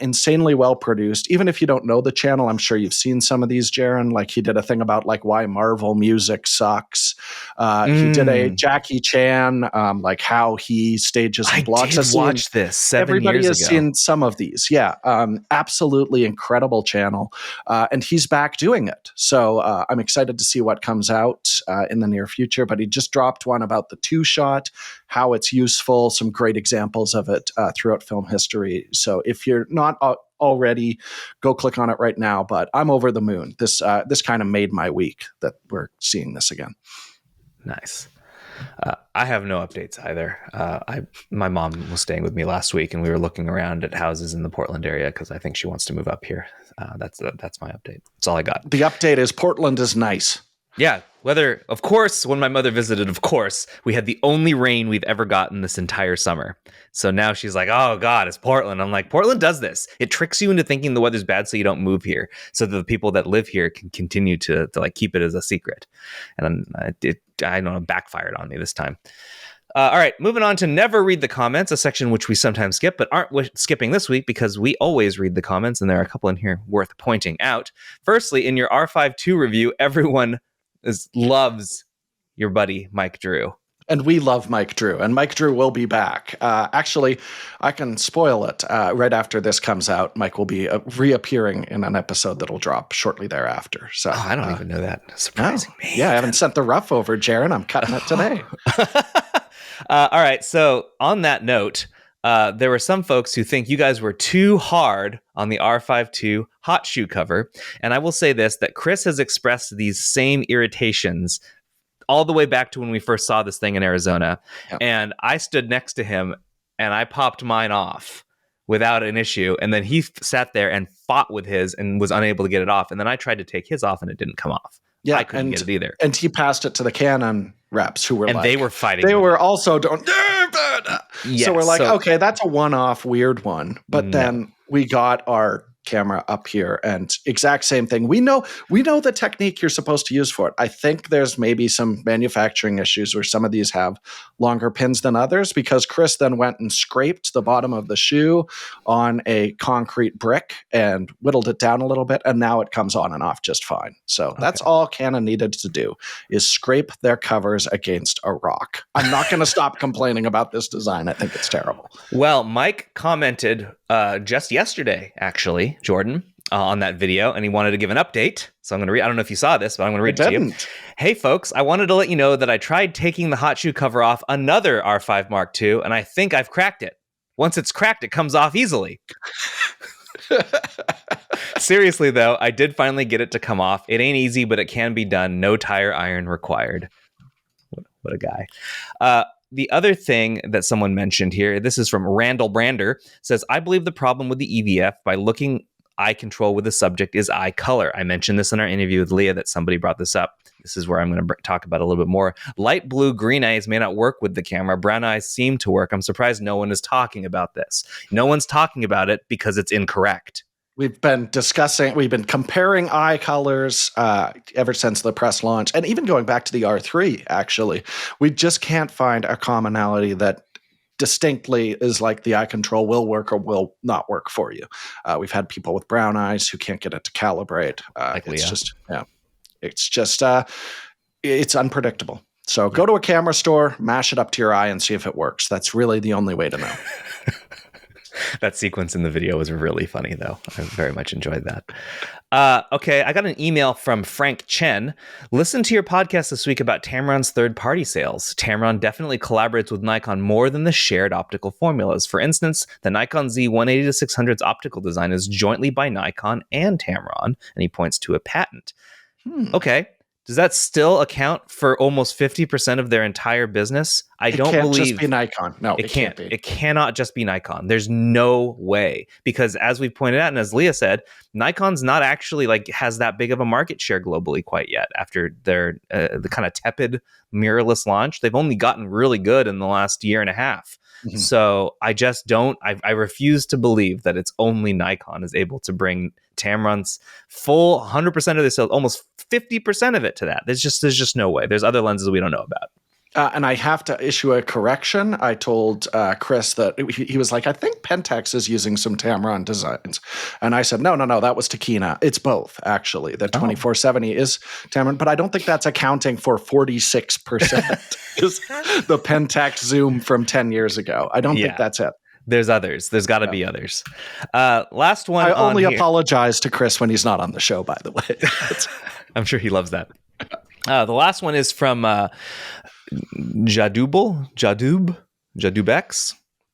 insanely well produced. Even if you don't know the channel, I'm sure you've seen some of these, Jaron. Like he did a thing about like why Marvel music sucks. He did a Jackie Chan, like how he stages and blocks. I did watch this 7 Everybody years has ago. seen some of these. Yeah. Absolutely incredible channel. And he's back doing it. So I'm excited to see what comes out in the near future. But he just dropped one about the 2-shot, how it's useful, some great examples of it throughout film history. So if you're not already, go click on it right now. But I'm over the moon. This kind of made my week that we're seeing this again. Nice. I have no updates either. My mom was staying with me last week, and we were looking around at houses in the Portland area because I think she wants to move up here. That's my update. That's all I got. The update is Portland is nice. Yeah, weather, of course, when my mother visited, of course, we had the only rain we've ever gotten this entire summer. So now she's like, oh, God, it's Portland. I'm like, Portland does this. It tricks you into thinking the weather's bad so you don't move here, so that the people that live here can continue to like keep it as a secret. And I don't know, backfired on me this time. All right, moving on to never read the comments, a section which we sometimes skip, but aren't skipping this week because we always read the comments, and there are a couple in here worth pointing out. Firstly, in your R5 II review, everyone loves your buddy Mike Drew. And we love Mike Drew, and Mike Drew will be back. Actually, I can spoil it. Right after this comes out, Mike will be reappearing in an episode that'll drop shortly thereafter. So I don't even know that. Surprising me. Yeah, I haven't sent the rough over, Jaron. I'm cutting it today. All right. So on that note, there were some folks who think you guys were too hard on the R5 II hot shoe cover. And I will say this, that Chris has expressed these same irritations all the way back to when we first saw this thing in Arizona. Yep. And I stood next to him and I popped mine off without an issue. And then he sat there and fought with his and was unable to get it off. And then I tried to take his off and it didn't come off. Yeah, I couldn't get it either. And he passed it to the Canon reps who were and like, they were fighting. They were also doing. Yes, so we're like, okay, that's a one-off weird one. But then we got our camera up here and exact same thing. We know the technique you're supposed to use for it. I think there's maybe some manufacturing issues where some of these have longer pins than others, because Chris then went and scraped the bottom of the shoe on a concrete brick and whittled it down a little bit, and now it comes on and off just fine. So that's all Canon needed to do, is scrape their covers against a rock. I'm not going to stop complaining about this design. I think it's terrible. Well, Mike commented just yesterday, actually, Jordan, on that video, and he wanted to give an update. So I'm going to read. I don't know if you saw this, but I'm going to read it to you. Hey, folks, I wanted to let you know that I tried taking the hot shoe cover off another R5 Mark II, and I think I've cracked it. Once it's cracked, it comes off easily. Seriously, though, I did finally get it to come off. It ain't easy, but it can be done. No tire iron required. What a guy. The other thing that someone mentioned here, this is from Randall Brander, says, I believe the problem with the EVF by looking eye control with the subject is eye color. I mentioned this in our interview with Leah that somebody brought this up. This is where I'm going to talk about it a little bit more. Light blue, green eyes may not work with the camera. Brown eyes seem to work. I'm surprised no one is talking about this. No one's talking about it because it's incorrect. We've been comparing eye colors ever since the press launch, and even going back to the R3, actually. We just can't find a commonality that distinctly is like the eye control will work or will not work for you. We've had people with brown eyes who can't get it to calibrate. It's unpredictable. So go to a camera store, mash it up to your eye and see if it works. That's really the only way to know. That sequence in the video was really funny, though. I very much enjoyed that. Okay, I got an email from Frank Chen. Listen to your podcast this week about Tamron's third-party sales. Tamron definitely collaborates with Nikon more than the shared optical formulas. For instance, the Nikon Z180-600's optical design is jointly by Nikon and Tamron, and he points to a patent. Okay. Does that still account for almost 50% of their entire business? I don't believe it can't just be Nikon. No, it can't be. It cannot just be Nikon. There's no way, because as we pointed out, and as Leah said, Nikon's not actually has that big of a market share globally quite yet. After their the kind of tepid mirrorless launch, they've only gotten really good in the last year and a half. Mm-hmm. So I just don't. I refuse to believe that it's only Nikon is able to bring Tamron's full 100% of their sales, almost 50% of it to that. There's just no way. There's other lenses we don't know about. And I have to issue a correction. I told Chris that he was like, I think Pentax is using some Tamron designs. And I said, no, that was Takina. It's both, actually. The 2470 is Tamron, but I don't think that's accounting for 46% is the Pentax zoom from 10 years ago. I don't think that's it. There's others. There's got to be others. Last one. I only apologize to Chris when he's not on the show, by the way. I'm sure he loves that. The last one is from Jadubex.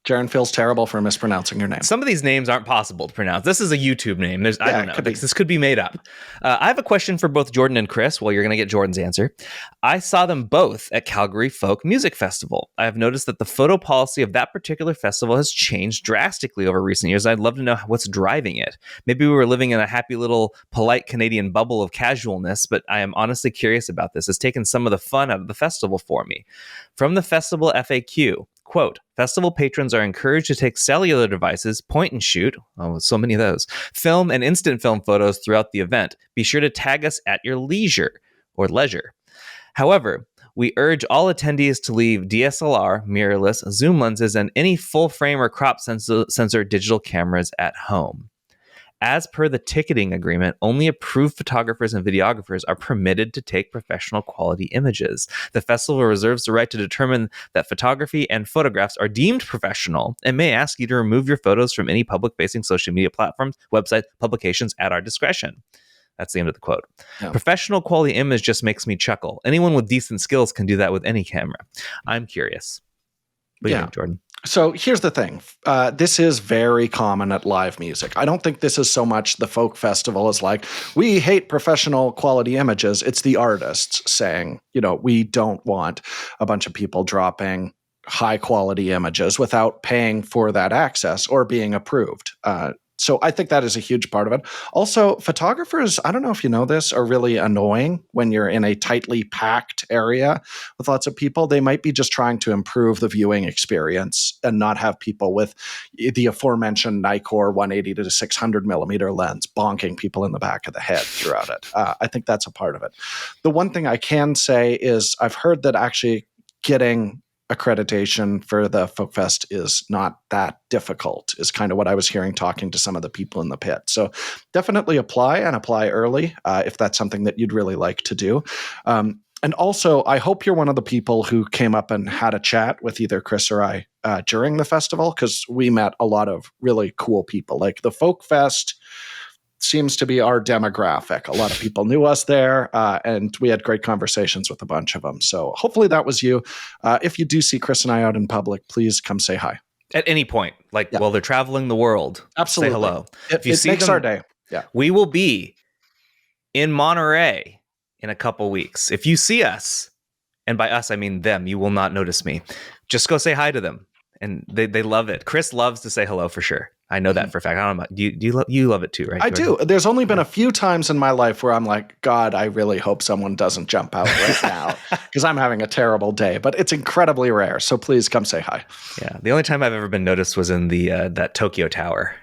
Jaron feels terrible for mispronouncing your name. Some of these names aren't possible to pronounce. This is a YouTube name. I don't know. This could be made up. I have a question for both Jordan and Chris. Well, you're going to get Jordan's answer. I saw them both at Calgary Folk Music Festival. I have noticed that the photo policy of that particular festival has changed drastically over recent years. I'd love to know what's driving it. Maybe we were living in a happy little polite Canadian bubble of casualness, but I am honestly curious about this. It's taken some of the fun out of the festival for me. From the festival FAQ, quote, festival patrons are encouraged to take cellular devices, point and shoot, so many of those, film and instant film photos throughout the event. Be sure to tag us at your leisure. However, we urge all attendees to leave DSLR, mirrorless, zoom lenses, and any full frame or crop sensor digital cameras at home. As per the ticketing agreement, only approved photographers and videographers are permitted to take professional quality images. The festival reserves the right to determine that photography and photographs are deemed professional and may ask you to remove your photos from any public-facing social media platforms, websites, publications at our discretion. That's the end of the quote. Yeah. Professional quality image just makes me chuckle. Anyone with decent skills can do that with any camera. I'm curious. What do you think, Jordan? So here's the thing. This is very common at live music. I don't think this is so much the folk festival is like, we hate professional quality images. It's the artists saying, we don't want a bunch of people dropping high quality images without paying for that access or being approved. So I think that is a huge part of it. Also, photographers, I don't know if you know this, are really annoying when you're in a tightly packed area with lots of people. They might be just trying to improve the viewing experience and not have people with the aforementioned Nikkor 180 to 600 millimeter lens bonking people in the back of the head throughout it. I think that's a part of it. The one thing I can say is I've heard that actually getting accreditation for the Folk Fest is not that difficult, is kind of what I was hearing talking to some of the people in the pit. So definitely apply and apply early if that's something that you'd really like to do. And also, I hope you're one of the people who came up and had a chat with either Chris or I during the festival, because we met a lot of really cool people. Like the Folk Fest seems to be our demographic. A lot of people knew us there, and we had great conversations with a bunch of them. So hopefully that was you. If you do see Chris and I out in public, please come say hi. At any point, while they're traveling the world, absolutely. Say hello. If you see makes them, our day. Yeah, we will be in Monterey in a couple weeks. If you see us, and by us I mean them, you will not notice me. Just go say hi to them, and they love it. Chris loves to say hello for sure. I know that for a fact. I don't know. You love it too, right? I do. There's only been a few times in my life where I'm like, God, I really hope someone doesn't jump out right now because I'm having a terrible day. But it's incredibly rare. So please come say hi. Yeah. The only time I've ever been noticed was in the that Tokyo Tower.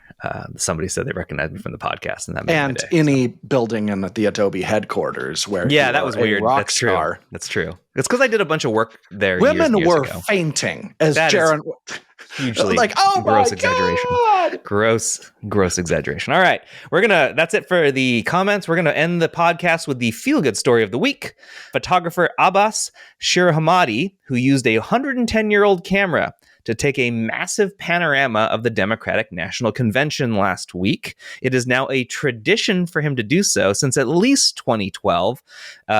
Somebody said they recognized me from the podcast, and that made my day, any building in the Adobe headquarters where that was weird. That's true. That's true. It's because I did a bunch of work there. Women years were ago. Fainting as Jaron. Hugely like, oh gross my exaggeration. God! Gross exaggeration. All right. That's it for the comments. We're gonna end the podcast with the feel-good story of the week. Photographer Abbas Shirahamadi, who used a 110-year-old camera to take a massive panorama of the Democratic National Convention last week. It is now a tradition for him to do so since at least 2012.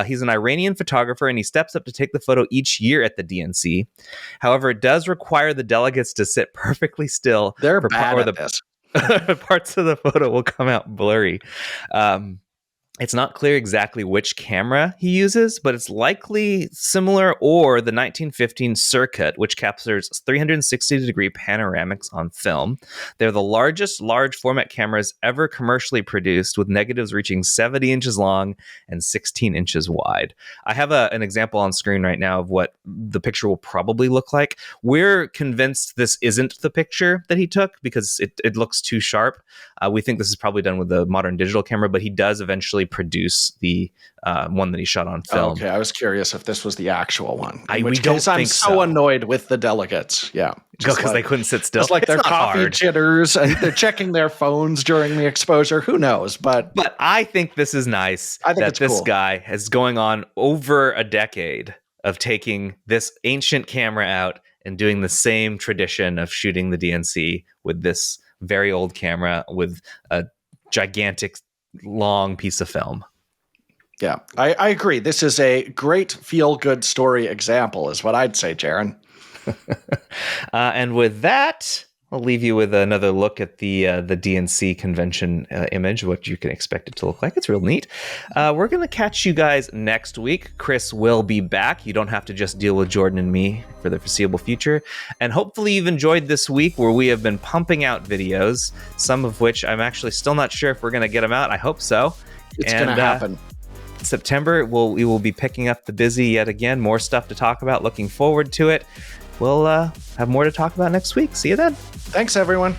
He's an Iranian photographer, and he steps up to take the photo each year at the DNC. However, it does require the delegates to sit perfectly still. They're bad at this. Parts of the photo will come out blurry. It's not clear exactly which camera he uses, but it's likely similar or the 1915 Circuit, which captures 360-degree panoramics on film. They're the largest large format cameras ever commercially produced, with negatives reaching 70 inches long and 16 inches wide. I have an example on screen right now of what the picture will probably look like. We're convinced this isn't the picture that he took because it looks too sharp. We think this is probably done with a modern digital camera, but he does eventually actually produce the one that he shot on film. Okay, I was curious if this was the actual one. We don't think I'm so annoyed with the delegates. Yeah, because they couldn't sit still. It's like their coffee jitters and they're checking their phones during the exposure. Who knows? But I think this is nice. I think this guy has going on over a decade of taking this ancient camera out and doing the same tradition of shooting the DNC with this very old camera with a gigantic long piece of film. Yeah, I agree. This is a great feel-good story example is what I'd say, Jaron. And with that, I'll leave you with another look at the DNC convention image, what you can expect it to look like. It's real neat. We're going to catch you guys next week. Chris will be back. You don't have to just deal with Jordan and me for the foreseeable future. And hopefully you've enjoyed this week where we have been pumping out videos, some of which I'm actually still not sure if we're going to get them out. I hope so. It's going to happen. September, we will be picking up the busy yet again. More stuff to talk about. Looking forward to it. We'll have more to talk about next week. See you then. Thanks, everyone.